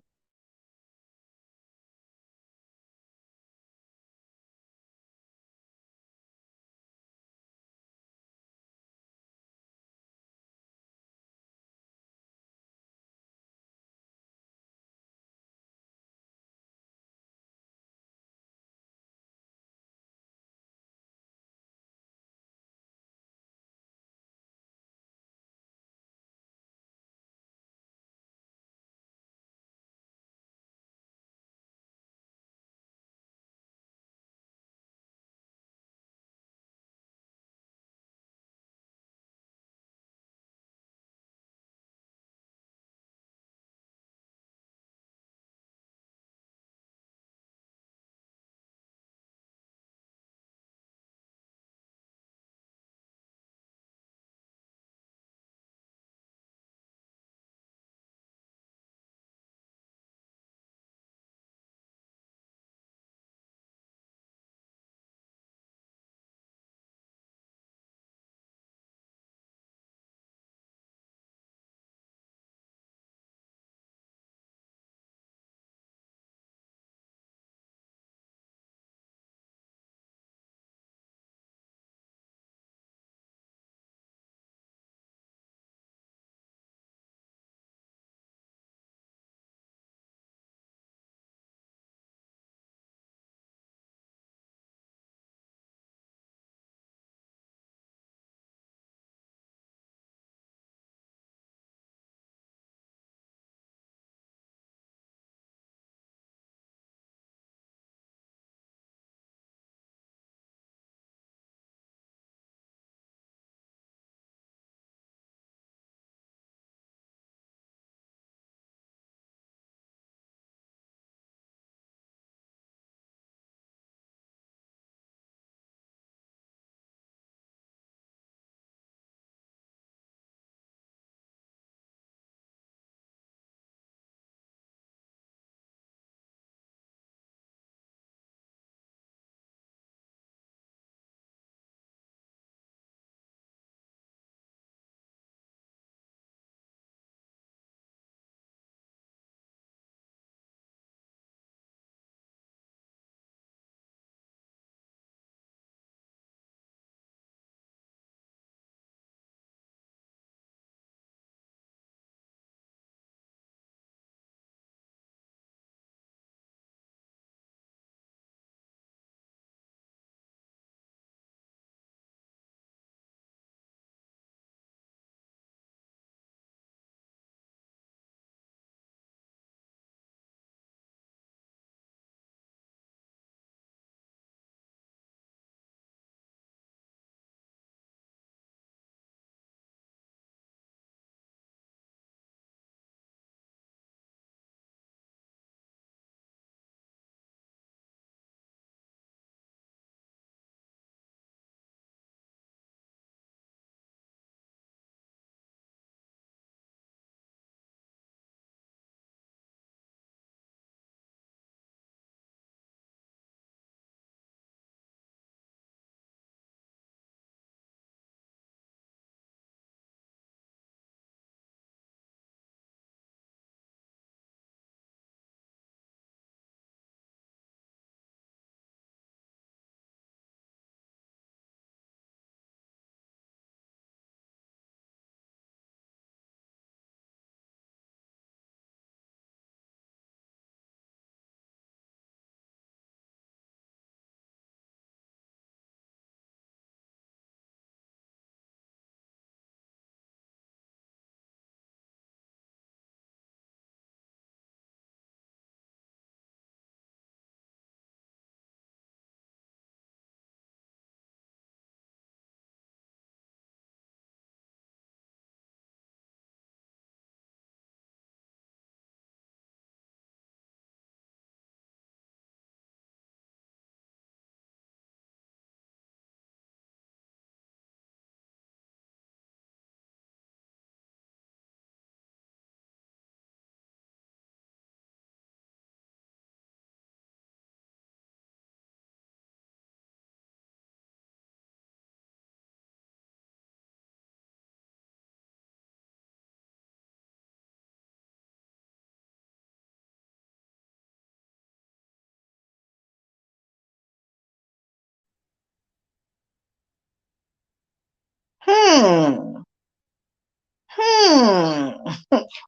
Hmm.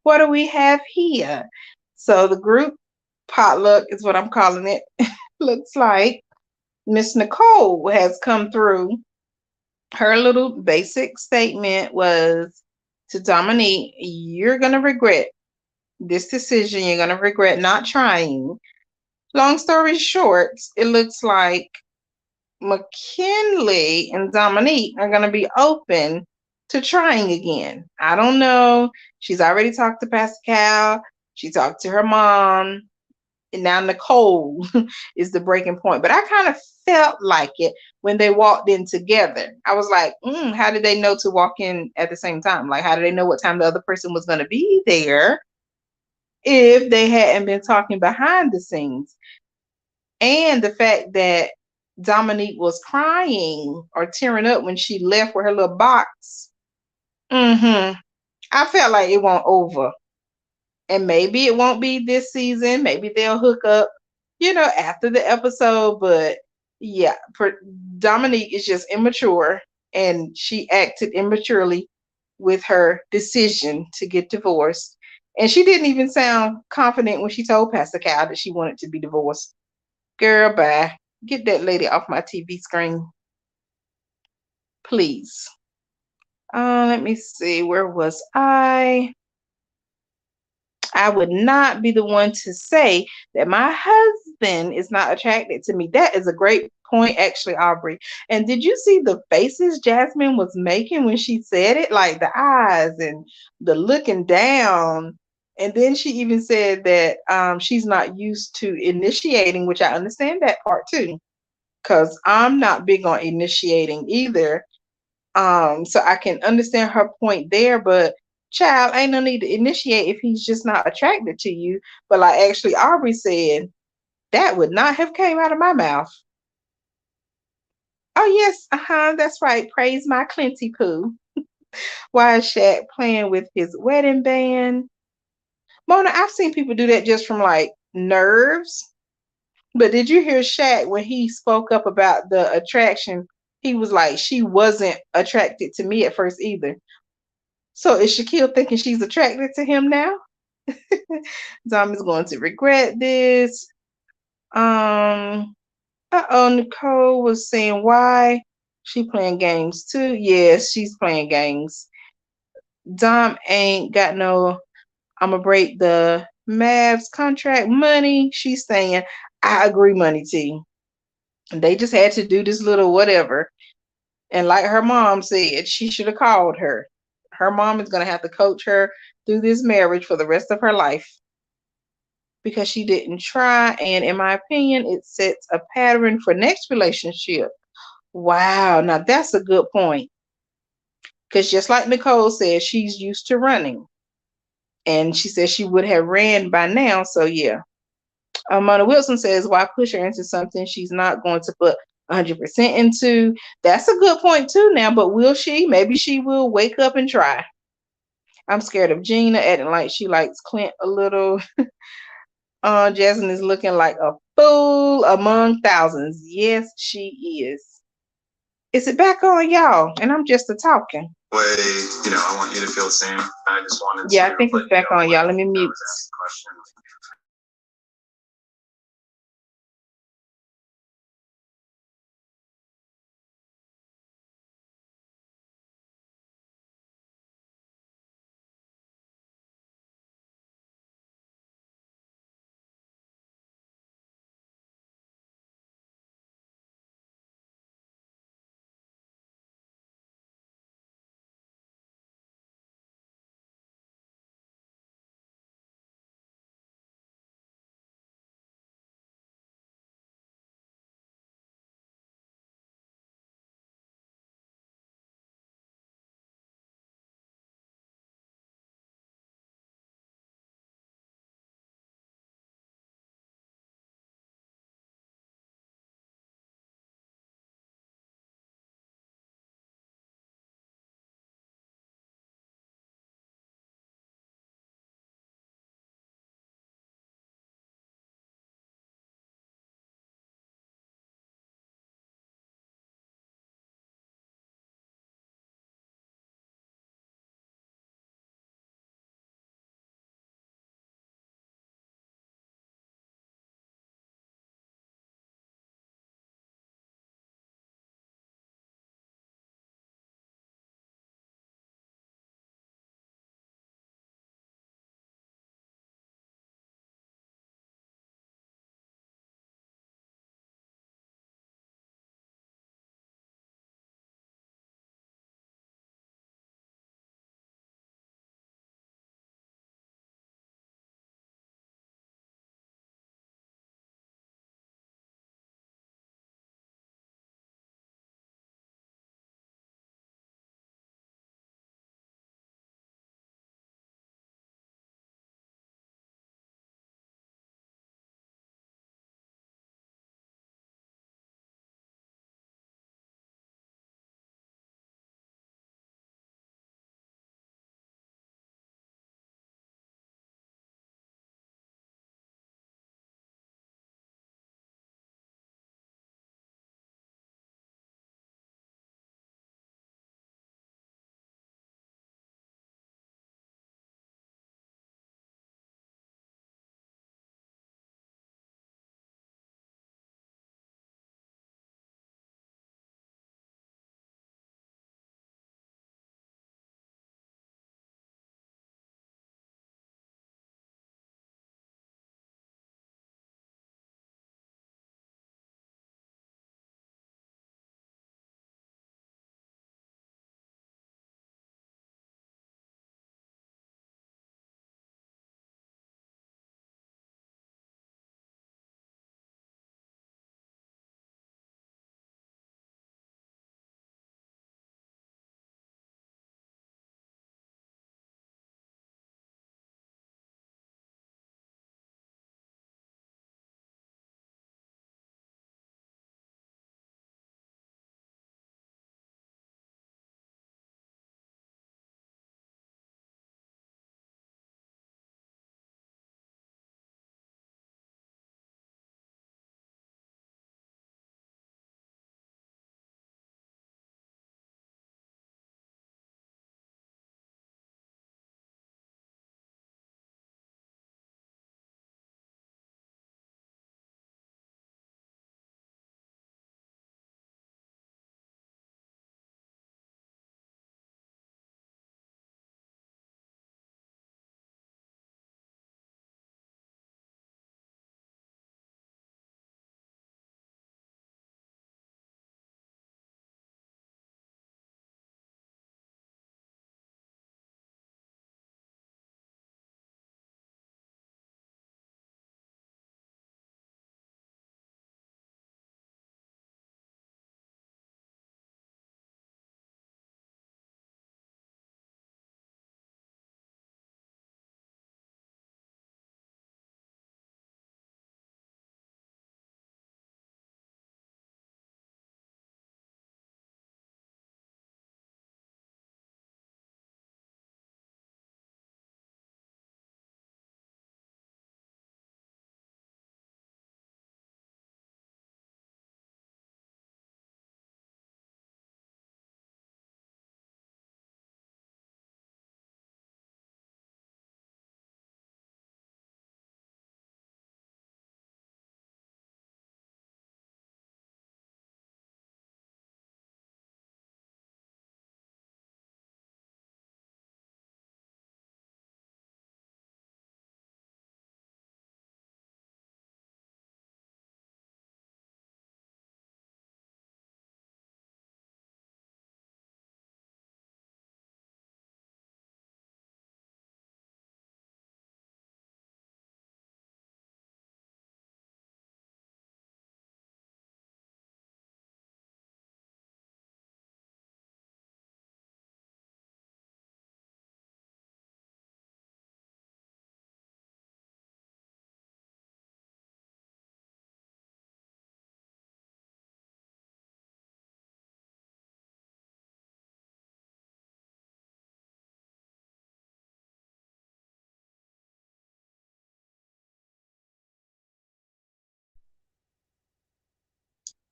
What do we have here? So the group potluck is what I'm calling it. Looks like Miss Nicole has come through. Her little basic statement was to Dominique, you're going to regret this decision. You're going to regret not trying. Long story short, it looks like McKinley and Dominique are going to be open to trying again. I don't know. She's already talked to Pascal. She talked to her mom. And now Nicole is the breaking point. But I kind of felt like it when they walked in together. I was like, how did they know to walk in at the same time? Like, how did they know what time the other person was going to be there if they hadn't been talking behind the scenes? And the fact that Dominique was crying or tearing up when she left with her little box. I felt like it won't over. And maybe it won't be this season. Maybe they'll hook up, after the episode. But yeah, Dominique is just immature and she acted immaturely with her decision to get divorced. And she didn't even sound confident when she told Pastor Cal that she wanted to be divorced. Girl, bye. Get that lady off my TV screen, please. Let me see. Where was I? I would not be the one to say that my husband is not attracted to me. That is a great point, actually, Aubrey. And did you see the faces Jasmine was making when she said it? Like the eyes and the looking down. And then she even said that she's not used to initiating, which I understand that part too, because I'm not big on initiating either. So I can understand her point there, but child, ain't no need to initiate if he's just not attracted to you. But like actually Aubrey said, that would not have came out of my mouth. Oh yes, that's right. Praise my Clinty Poo. Why is Shaq playing with his wedding band? Mona, I've seen people do that just from like nerves. But did you hear Shaq when he spoke up about the attraction? He was like, she wasn't attracted to me at first either. So is Shaquille thinking she's attracted to him now? Dom is going to regret this. Nicole was saying why she playing games too. Yes, she's playing games. Dom ain't got no I'ma break the Mavs contract money. She's saying, I agree, Money T. They just had to do this little whatever. And like her mom said, she should have called her. Her mom is going to have to coach her through this marriage for the rest of her life because she didn't try. And in my opinion, it sets a pattern for next relationship. Wow. Now that's a good point. Because just like Nicole said, she's used to running. And she said she would have ran by now. So yeah. Mona Wilson says, why push her into something she's not going to put 100% into? That's a good point too now, but will she? Maybe she will wake up and try. I'm scared of Gina acting like she likes Clint a little. Jasmine is looking like a fool among thousands. Yes, she is. Is it back on, y'all? And I'm just a talking. Way, I want you to feel the same. I just wanted I think it's back on, y'all. Let me mute.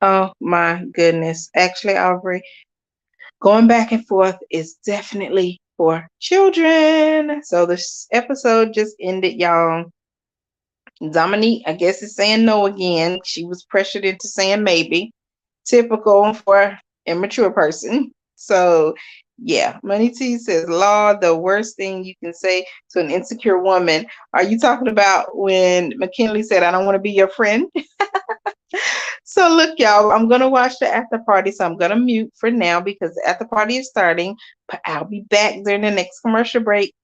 Oh my goodness. Actually, Aubrey, going back and forth is definitely for children. So this episode just ended, y'all. Dominique, I guess, is saying no again. She was pressured into saying maybe. Typical for immature person. So yeah, Money T says, Law, the worst thing you can say to an insecure woman. Are you talking about when McKinley said, I don't want to be your friend? So look, y'all, I'm gonna watch the after party, so I'm gonna mute for now because the after party is starting. But I'll be back during the next commercial break.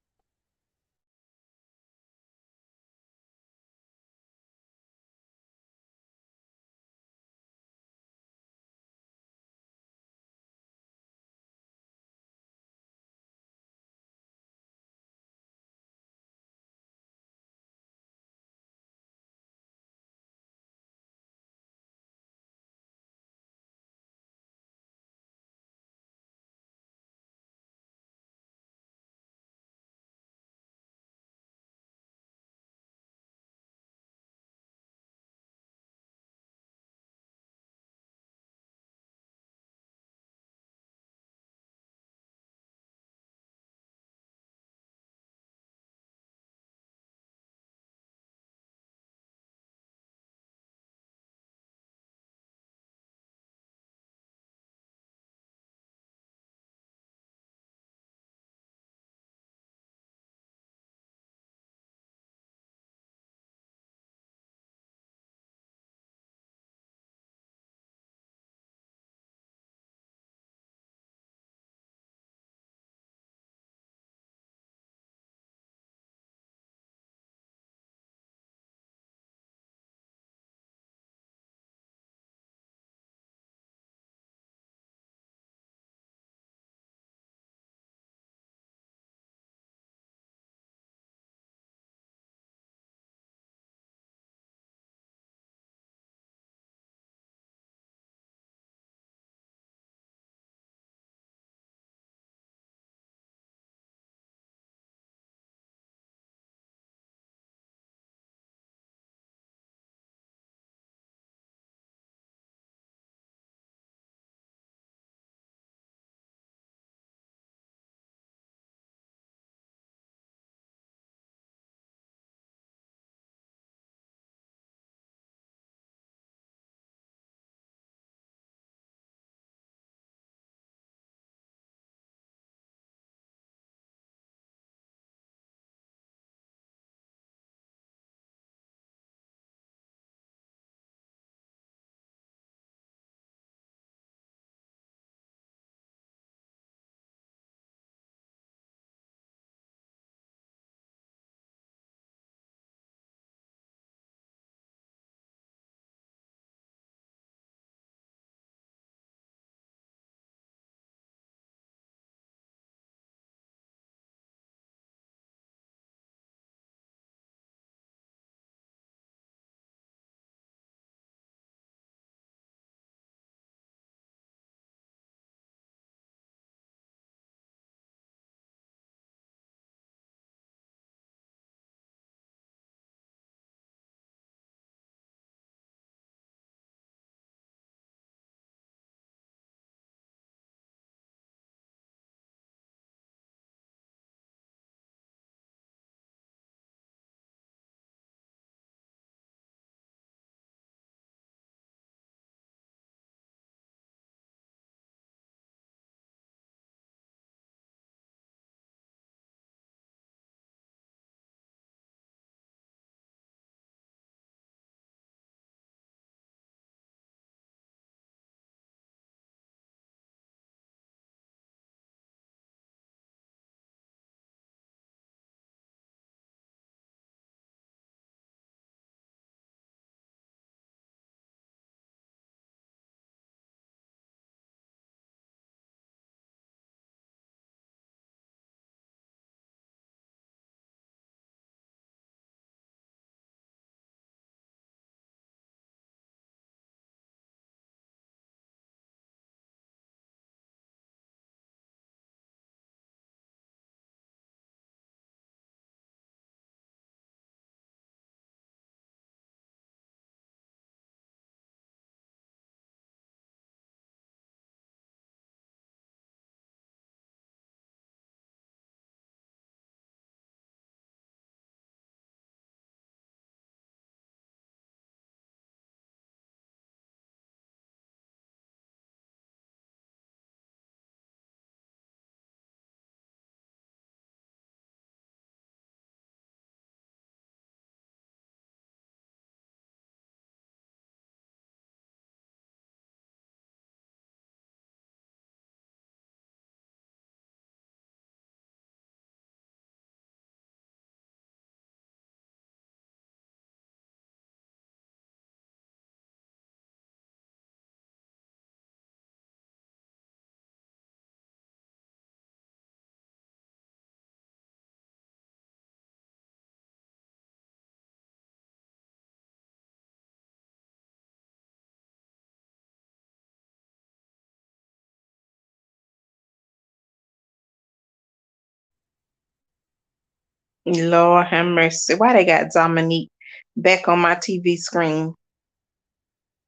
Lord have mercy. Why they got Dominique back on my TV screen?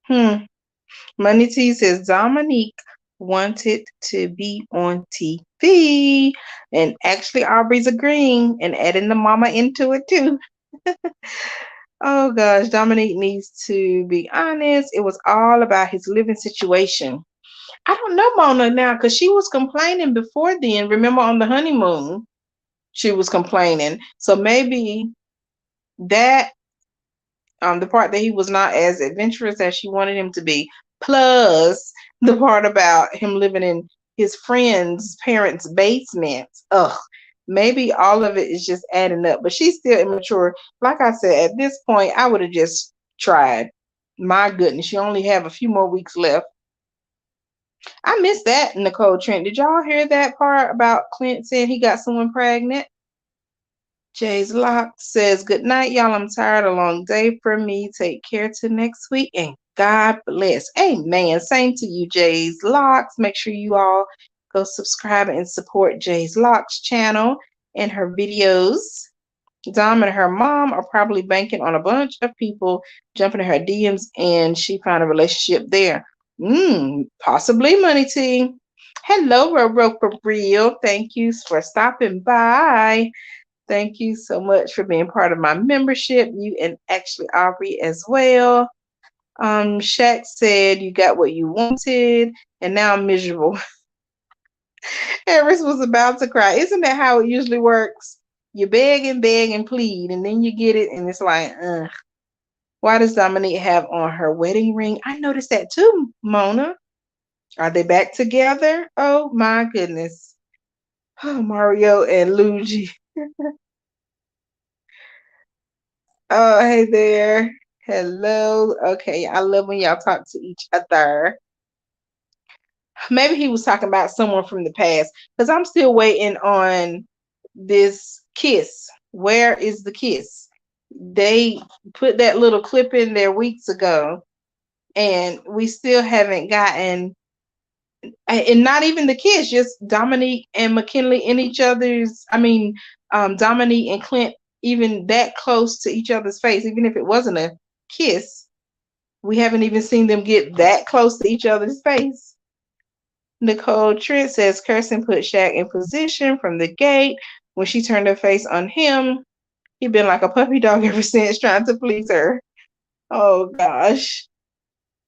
Hmm. Money T says Dominique wanted to be on TV. And actually, Aubrey's agreeing and adding the mama into it too. Oh gosh, Dominique needs to be honest. It was all about his living situation. I don't know Mona now because she was complaining before then. Remember on the honeymoon, she was complaining. So maybe that the part that he was not as adventurous as she wanted him to be, plus the part about him living in his friend's parents' basement. Ugh, maybe all of it is just adding up. But she's still immature. Like I said, at this point, I would have just tried. My goodness, you only have a few more weeks left. I missed that, Nicole Trent. Did y'all hear that part about Clint saying he got someone pregnant? Jay's Lock says, good night, y'all. I'm tired. A long day for me. Take care till next week and God bless. Amen. Same to you, Jay's Locks. Make sure you all go subscribe and support Jay's Locks channel and her videos. Dom and her mom are probably banking on a bunch of people jumping in her DMs and she found a relationship there. Possibly Money T. Hello, Roro for real. Thank you for stopping by. Thank you so much for being part of my membership. You and actually Aubrey as well. Shaq said you got what you wanted, and now I'm miserable. Harris was about to cry. Isn't that how it usually works? You beg and plead, and then you get it, and it's like, ugh. Why does Dominique have on her wedding ring? I noticed that too, Mona. Are they back together? Oh my goodness. Oh, Mario and Luigi. Oh, hey there. Hello. Okay, I love when y'all talk to each other. Maybe he was talking about someone from the past because I'm still waiting on this kiss. Where is the kiss? They put that little clip in there weeks ago, and we still haven't gotten, and not even the kiss, just Dominique and McKinley in each other's. Dominique and Clint even that close to each other's face, even if it wasn't a kiss. We haven't even seen them get that close to each other's face. Nicole Trent says Kirsten put Shaq in position from the gate. When she turned her face on him, he been like a puppy dog ever since, trying to please her. Oh gosh.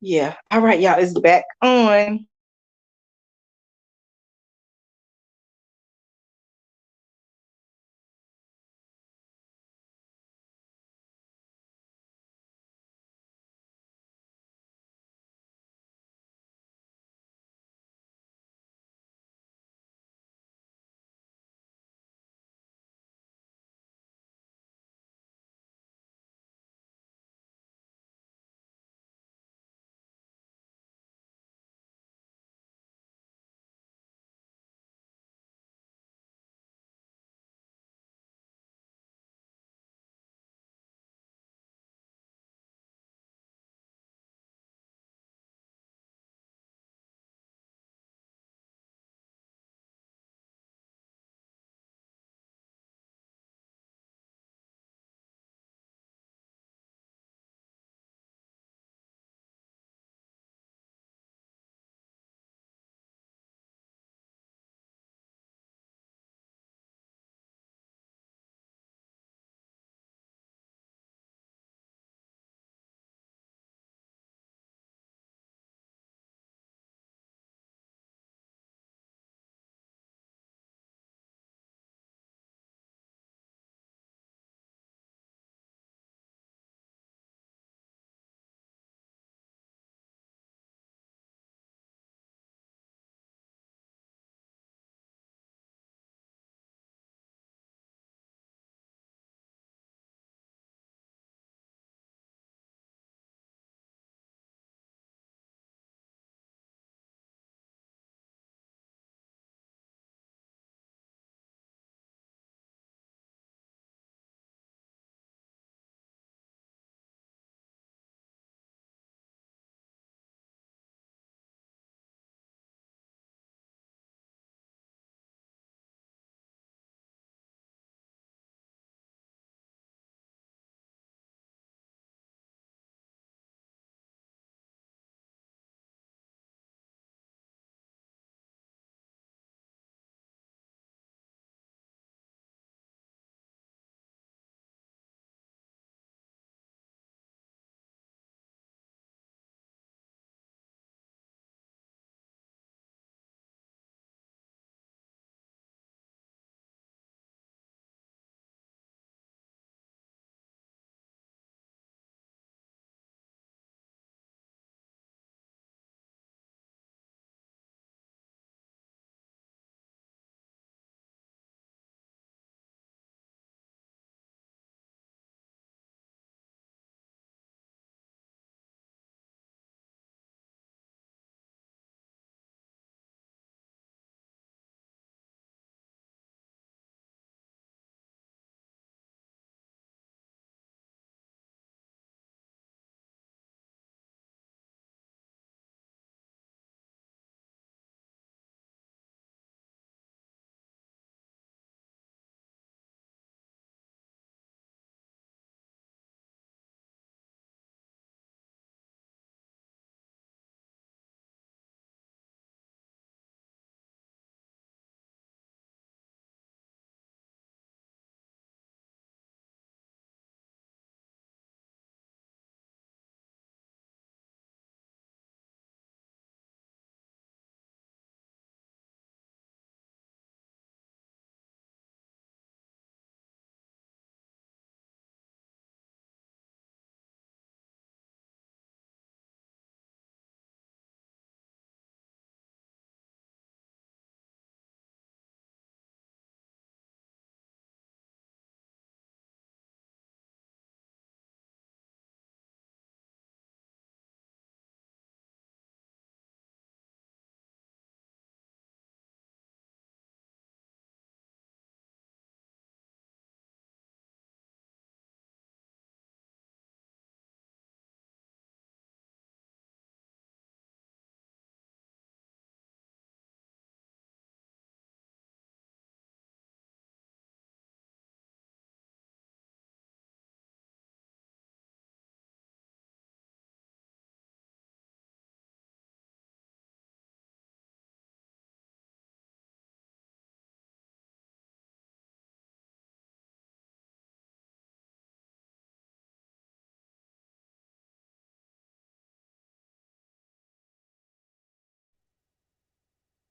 Yeah. All right, y'all. It's back on.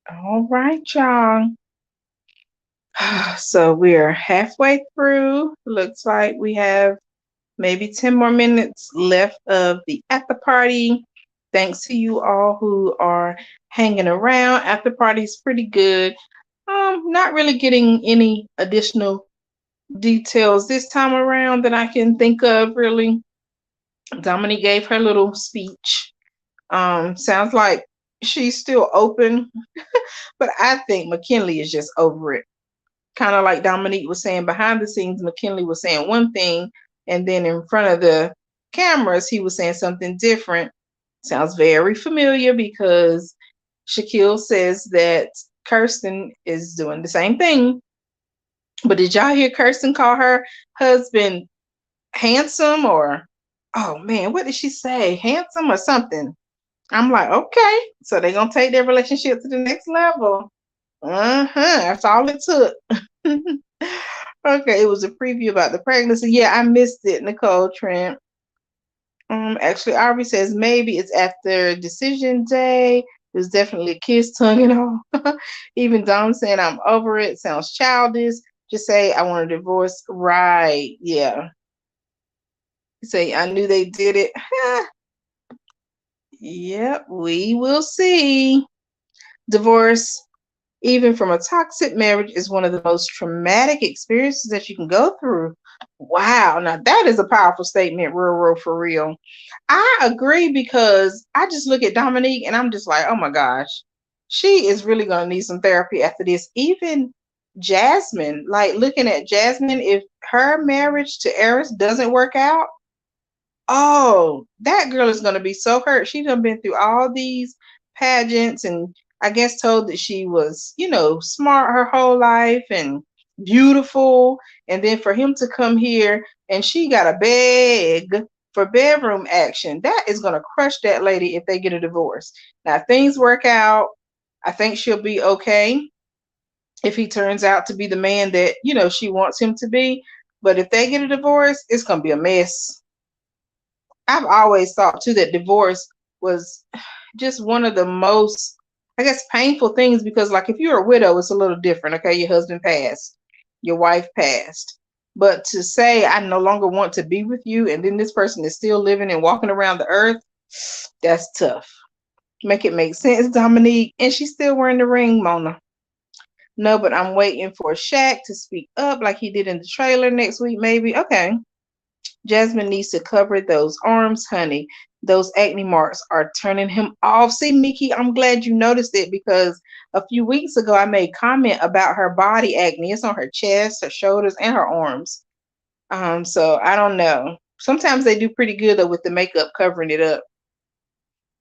All right, y'all. So we're halfway through. Looks like we have maybe 10 more minutes left of the after party. Thanks to you all who are hanging around. After party is pretty good. Not really getting any additional details this time around that I can think of really. Dominique gave her little speech. Sounds like she's still open, but I think McKinley is just over it. Kind of like Dominique was saying behind the scenes, McKinley was saying one thing, and then in front of the cameras, he was saying something different. Sounds very familiar because Shaquille says that Kirsten is doing the same thing. But did y'all hear Kirsten call her husband handsome or, oh man, what did she say? Handsome or something? I'm like, okay, so they're gonna take their relationship to the next level. That's all it took. Okay, it was a preview about the pregnancy. Yeah, I missed it, Nicole Trent. Actually, Aubrey says maybe it's after decision day. There's definitely a kiss, tongue, and all. Even Dom saying I'm over it sounds childish. Just say I want a divorce. Right? Yeah. Say I knew they did it. Yep, we will see. Divorce, even from a toxic marriage, is one of the most traumatic experiences that you can go through. Wow, now that is a powerful statement, real, for real. I agree because I just look at Dominique and I'm just like, oh my gosh, she is really going to need some therapy after this. Even Jasmine, like looking at Jasmine, if her marriage to Eris doesn't work out, oh, that girl is gonna be so hurt. She done been through all these pageants and I guess told that she was, smart her whole life and beautiful. And then for him to come here and she gotta beg for bedroom action, that is gonna crush that lady if they get a divorce. Now, if things work out, I think she'll be okay if he turns out to be the man that, she wants him to be. But if they get a divorce, it's gonna be a mess. I've always thought too that divorce was just one of the most, I guess, painful things because, like, if you're a widow, it's a little different. Okay, your husband passed, your wife passed. But to say, I no longer want to be with you, and then this person is still living and walking around the earth, that's tough. Make it make sense, Dominique. And she's still wearing the ring, Mona. No, but I'm waiting for Shaq to speak up like he did in the trailer next week, maybe. Okay. Jasmine needs to cover those arms, honey. Those acne marks are turning him off. See, Mickey, I'm glad you noticed it because a few weeks ago I made comment about her body acne. It's on her chest, her shoulders, and her arms. So I don't know. Sometimes they do pretty good though with the makeup covering it up.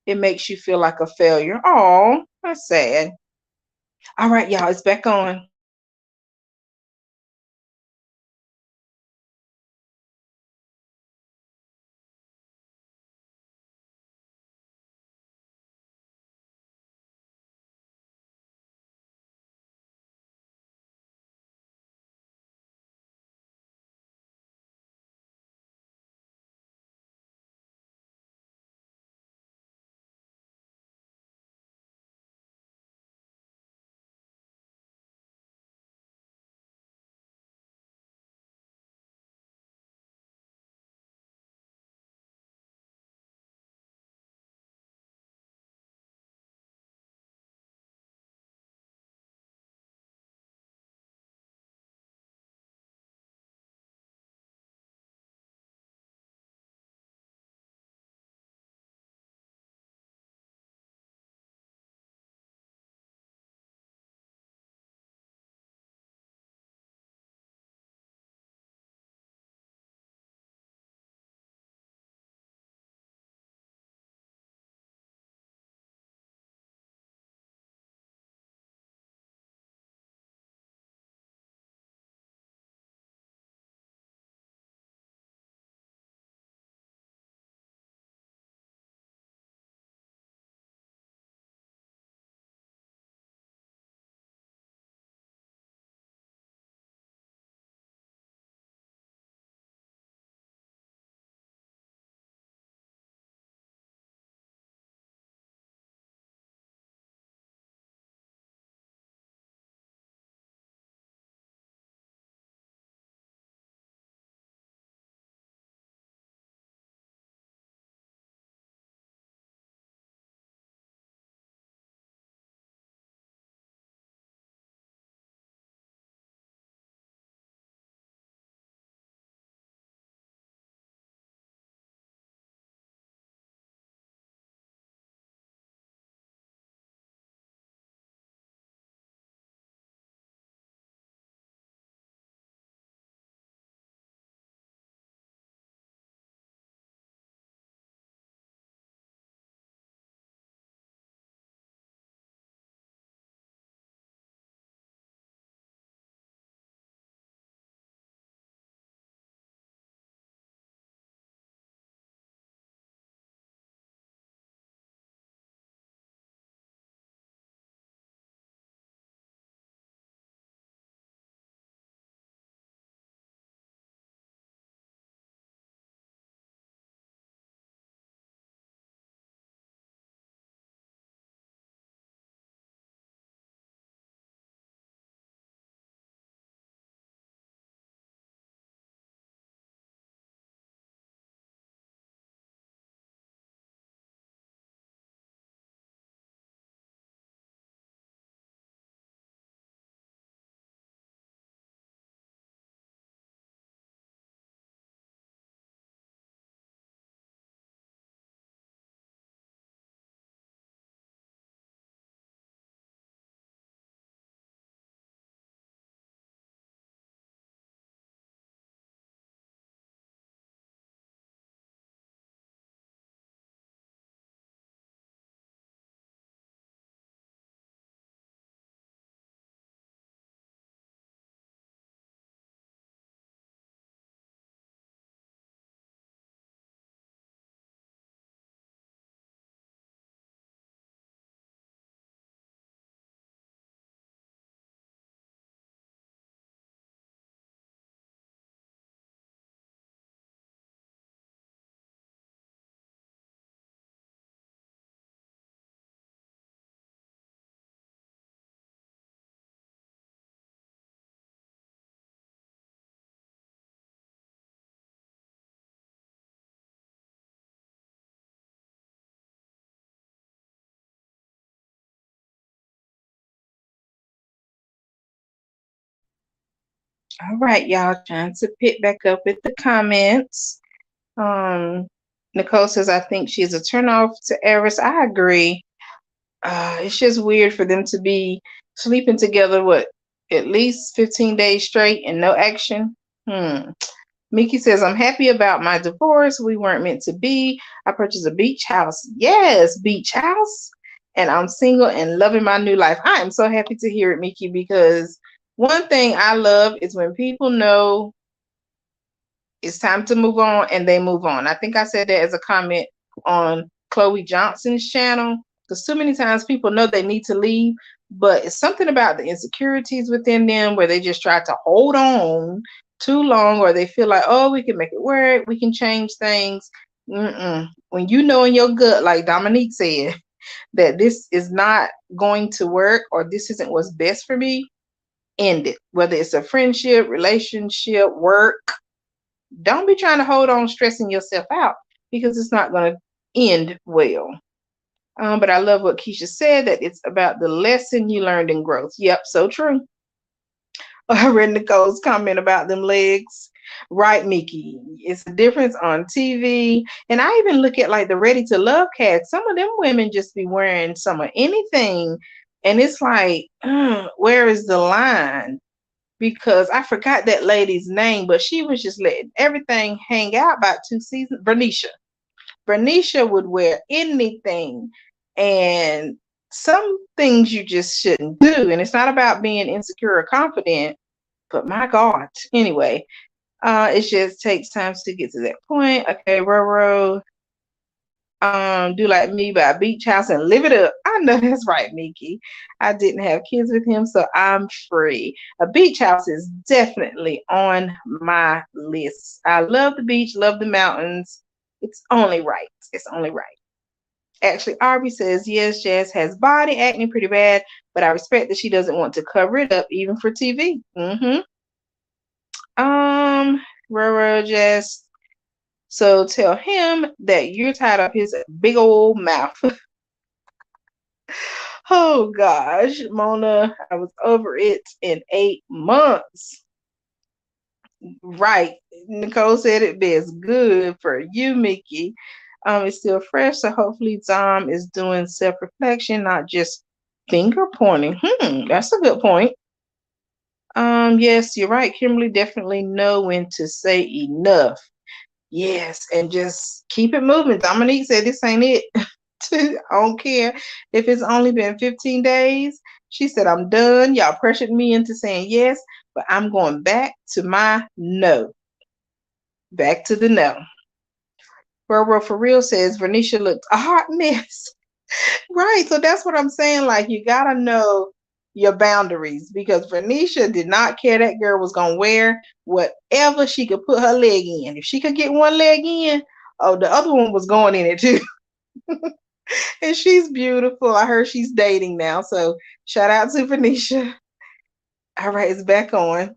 It makes you feel like a failure. Oh, that's sad. All right, y'all, it's back on. All right, y'all, trying to pick back up with the comments. Um, Nicole says, I think she's a turnoff to Eris. I agree. It's just weird for them to be sleeping together, what, at least 15 days straight and no action. Hmm. Mickey says, I'm happy about my divorce. We weren't meant to be. I purchased a beach house. Yes, beach house. And I'm single and loving my new life. I am so happy to hear it, Mickey, because one thing I love is when people know it's time to move on and they move on. I think I said that as a comment on Chloe Johnson's channel because too many times people know they need to leave, but it's something about the insecurities within them where they just try to hold on too long or they feel like, oh, we can make it work, we can change things. Mm-mm. When you know in your gut, like Dominique said, that this is not going to work or this isn't what's best for me, end it. Whether it's a friendship, relationship, work, don't be trying to hold on, stressing yourself out because it's not going to end well. But I love what Keisha said that it's about the lesson you learned in growth. Yep, so true. I read Nicole's comment about them legs. Right, Mickey. It's a difference on TV. And I even look at like the Ready to Love cast. Some of them women just be wearing some of anything. And it's like, where is the line? Because I forgot that lady's name, but she was just letting everything hang out about 2 seasons. Bernicia. Bernicia would wear anything. And some things you just shouldn't do. And it's not about being insecure or confident, but my God. Anyway, it just takes time to get to that point. Okay, Roro, do like me, buy a beach house and live it up. I know that's right, Mickey. I didn't have kids with him, so I'm free. A beach house is definitely on my list. I love the beach, love the mountains. It's only right. It's only right. Actually, Arby says, yes, Jazz has body acne pretty bad, but I respect that she doesn't want to cover it up even for TV. Roro Jazz. So tell him that you're tired of his big old mouth. Oh gosh, Mona, I was over it in 8 months. Right. Nicole said it best. Good for you, Mickey. It's still fresh, so hopefully Tom is doing self-reflection, not just finger pointing. That's a good point. Yes, you're right. Kimberly definitely know when to say enough. Yes, and just keep it moving. Dominique said this ain't it. I don't care if it's only been 15 days. She said, I'm done. Y'all pressured me into saying yes, but I'm going back to my no. Back to the no. Barbara for real says Vernisha looked a hot mess. Right. So that's what I'm saying. Like, you got to know your boundaries because Vernisha did not care that girl was going to wear whatever she could put her leg in. If she could get one leg in, oh, the other one was going in it too. And she's beautiful. I heard she's dating now. So shout out to Venetia. All right, it's back on.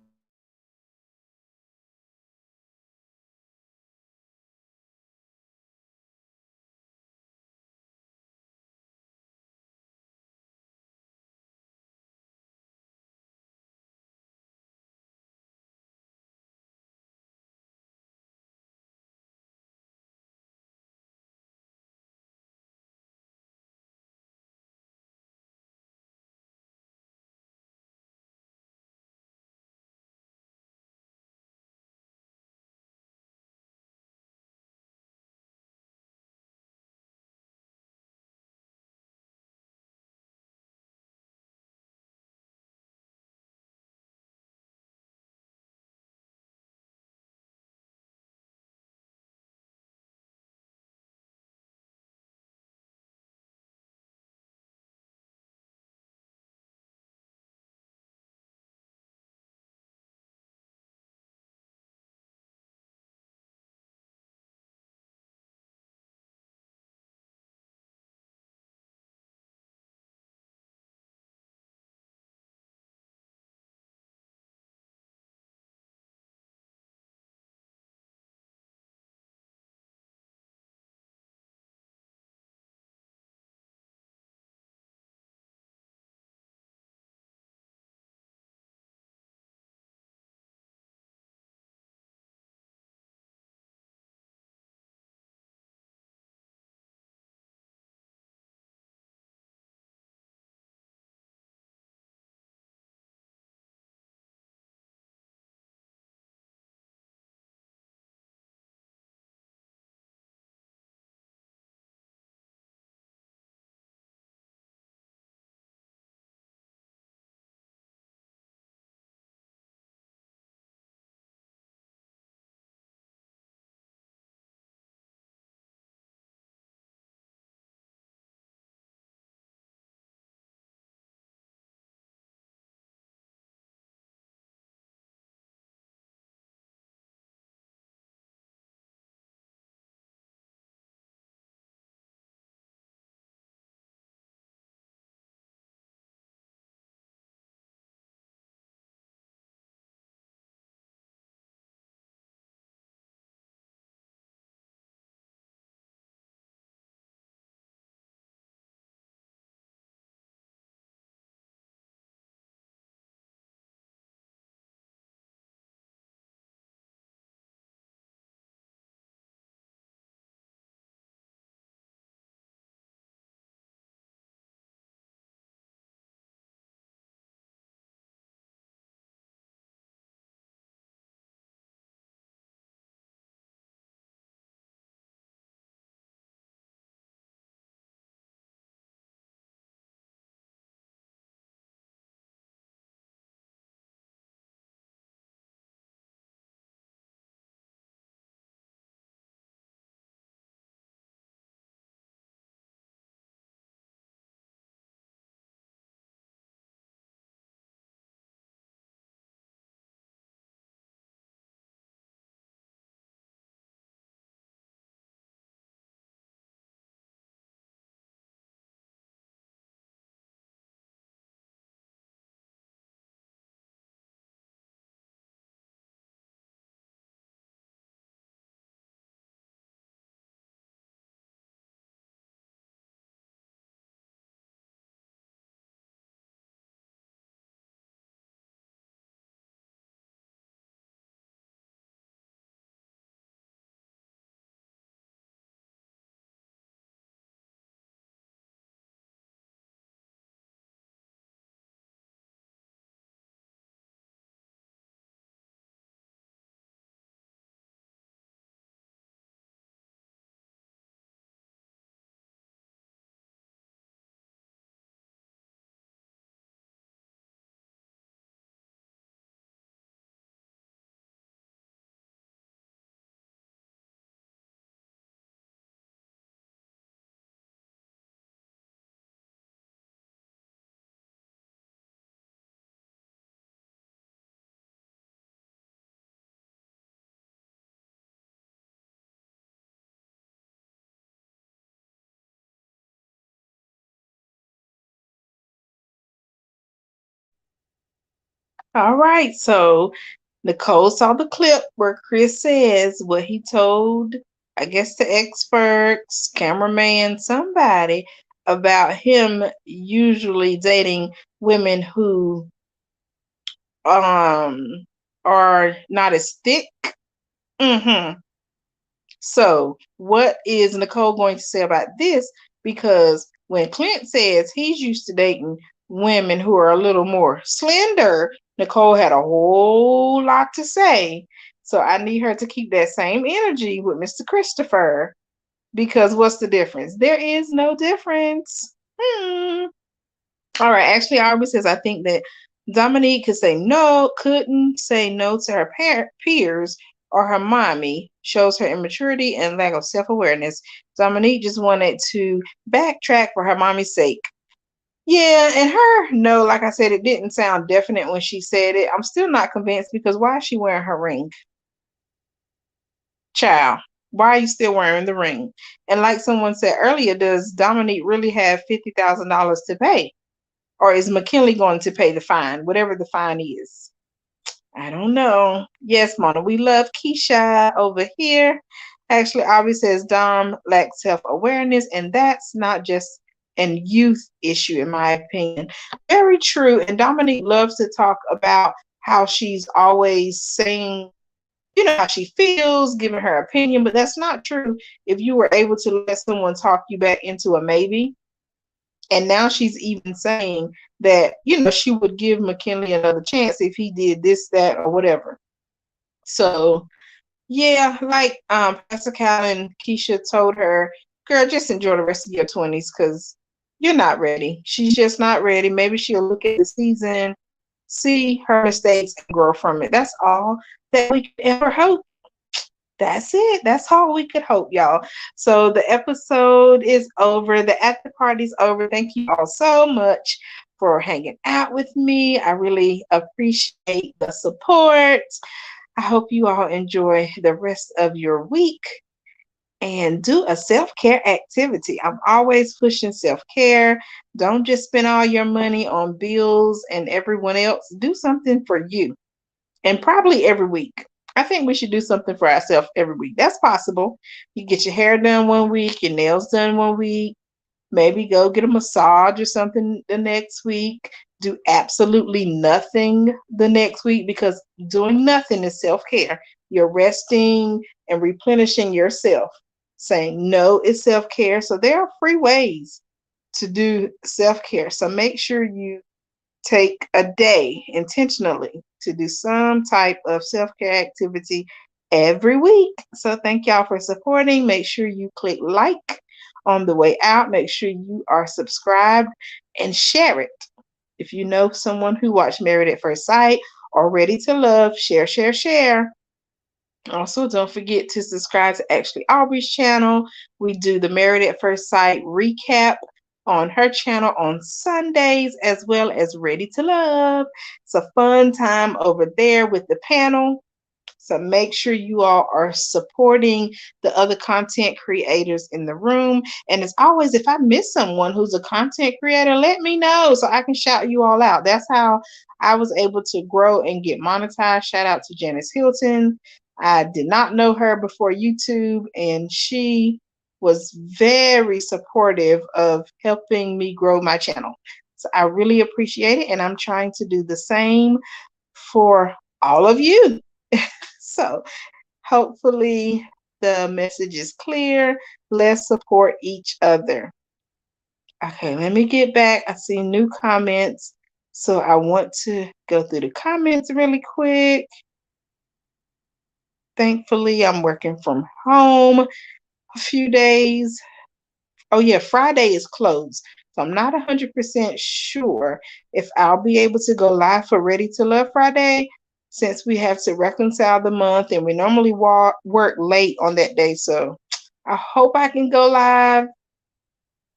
All right, so Nicole saw the clip where Chris says what he told, I guess, the experts, cameraman, somebody, about him usually dating women who um are not as thick. Hmm. So, what is Nicole going to say about this? Because when Clint says he's used to dating women who are a little more slender, Nicole had a whole lot to say. So, I need her to keep that same energy with Mr. Christopher. Because what's the difference? There is no difference. Hmm. All right. Actually, Aubrey says I think that Dominique couldn't say no to her peers or her mommy. Shows her immaturity and lack of self awareness. Dominique just wanted to backtrack for her mommy's sake. Yeah, and her no, like I said, it didn't sound definite when she said it. I'm still not convinced because why is she wearing her ring? Child, why are you still wearing the ring? And like someone said earlier, does Dominique really have $50,000 to pay? Or is McKinley going to pay the fine, whatever the fine is? I don't know. Yes, Mona, we love Keisha over here. Actually, Avi says Dom lacks self awareness, and that's not just an youth issue, in my opinion. Very true. And Dominique loves to talk about how she's always saying, how she feels, giving her opinion, but that's not true if you were able to let someone talk you back into a maybe. And now she's even saying that, she would give McKinley another chance if he did this, that, or whatever. So, yeah, like Pastor Cal and Keisha told her, girl, just enjoy the rest of your 20s because you're not ready. She's just not ready. Maybe she'll look at the season, see her mistakes, and grow from it. That's all that we could ever hope. That's it. That's all we could hope, y'all. So the episode is over. The after party's over. Thank you all so much for hanging out with me. I really appreciate the support. I hope you all enjoy the rest of your week and do a self care activity. I'm always pushing self care. Don't just spend all your money on bills and everyone else. Do something for you and probably every week. I think we should do something for ourselves every week. That's possible. You get your hair done one week, your nails done one week, maybe go get a massage or something the next week. Do absolutely nothing the next week because doing nothing is self care. You're resting and replenishing yourself. Saying no is self care. So there are free ways to do self care. So make sure you take a day intentionally to do some type of self care activity every week. So, thank y'all for supporting. Make sure you click like on the way out. Make sure you are subscribed and share it. If you know someone who watched Married at First Sight or Ready to Love, share, share, share. Also, don't forget to subscribe to Ashley Aubrey's channel. We do the Married at First Sight recap on her channel on Sundays, as well as Ready to Love. It's a fun time over there with the panel. So make sure you all are supporting the other content creators in the room. And as always, if I miss someone who's a content creator, let me know so I can shout you all out. That's how I was able to grow and get monetized. Shout out to Janice Hilton. I did not know her before YouTube, and she was very supportive of helping me grow my channel. So I really appreciate it, and I'm trying to do the same for all of you. So hopefully the message is clear. Let's support each other. Okay, let me get back. I see new comments. So I want to go through the comments really quick. Thankfully, I'm working from home a few days. Oh, yeah, Friday is closed. So I'm not 100% sure if I'll be able to go live for Ready to Love Friday since we have to reconcile the month and we normally work late on that day. So I hope I can go live.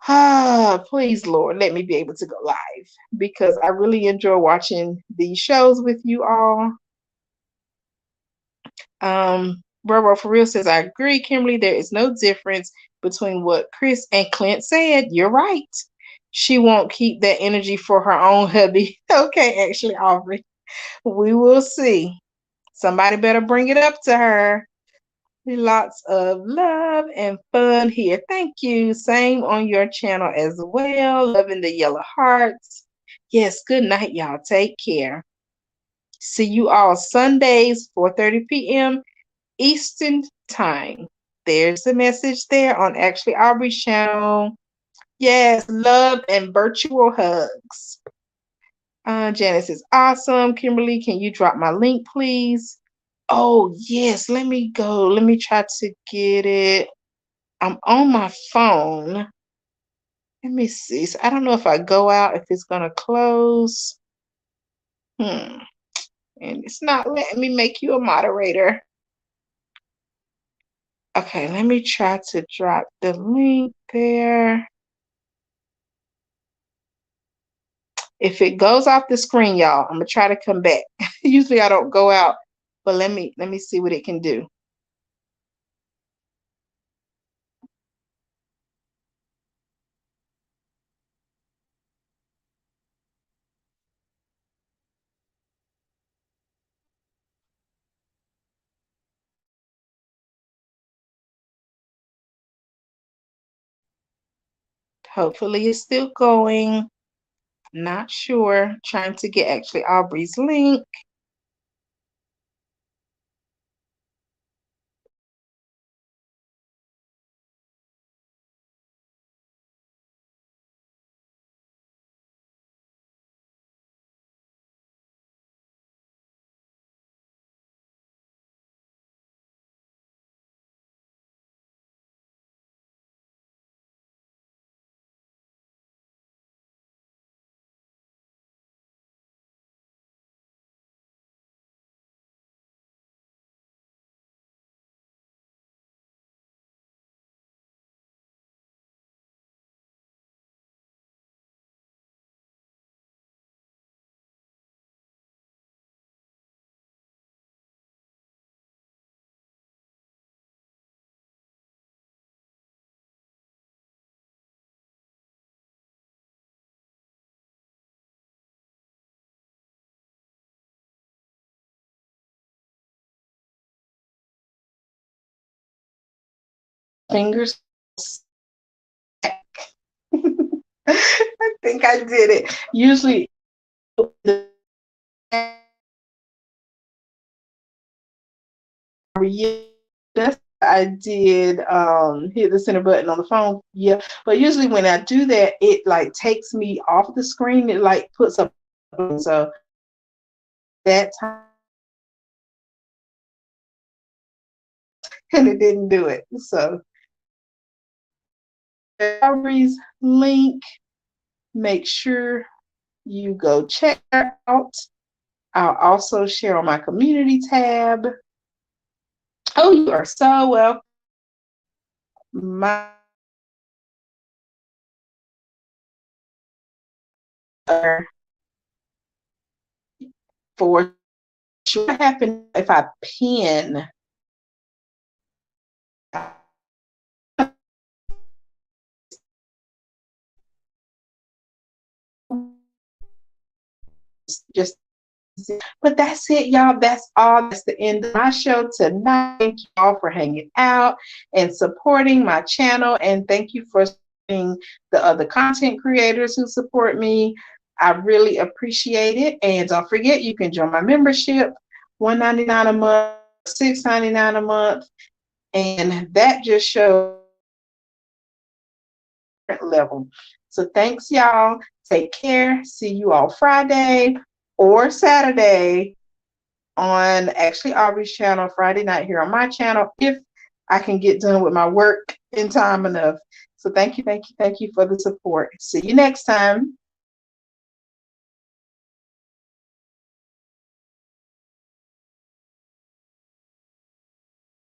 Ah, please, Lord, let me be able to go live because I really enjoy watching these shows with you all. Bro for real says, I agree, Kimberly. There is no difference between what Chris and Clint said. You're right. She won't keep that energy for her own hubby. Okay, actually, Aubrey. We will see. Somebody better bring it up to her. Lots of love and fun here. Thank you. Same on your channel as well. Loving the yellow hearts. Yes, good night, y'all. Take care. See you all Sundays, 4:30 p.m. Eastern Time. There's the message there on Actually Aubrey's channel. Yes, love and virtual hugs. Janice is awesome. Kimberly, can you drop my link, please? Oh, yes. Let me go. Let me try to get it. I'm on my phone. Let me see. So I don't know if I go out, if it's going to close. And it's not letting me make you a moderator. Okay, let me try to drop the link there. If it goes off the screen, y'all, I'm gonna try to come back. Usually I don't go out, but let me see what it can do. Hopefully it's still going. Not sure. Trying to get actually Aubrey's link. Fingers. I think I did it. Usually that's I did hit the center button on the phone. Yeah. But usually when I do that, it like takes me off the screen. It like puts up so that time and it didn't do it. So Aubrey's link, make sure you go check her out. I'll also share on my community tab. Oh, you are so welcome. My for sure what happens if I pin just but that's it, y'all. That's all. That's the end of my show tonight. Thank you all for hanging out and supporting my channel. And thank you for supporting the other content creators who support me. I really appreciate it. And don't forget, you can join my membership, $1.99 a month, $6.99 a month. And that just shows level. So thanks, y'all. Take care. See you all Friday or Saturday on actually Aubrey's channel, Friday night here on my channel, if I can get done with my work in time enough. So thank you for the support. See you next time.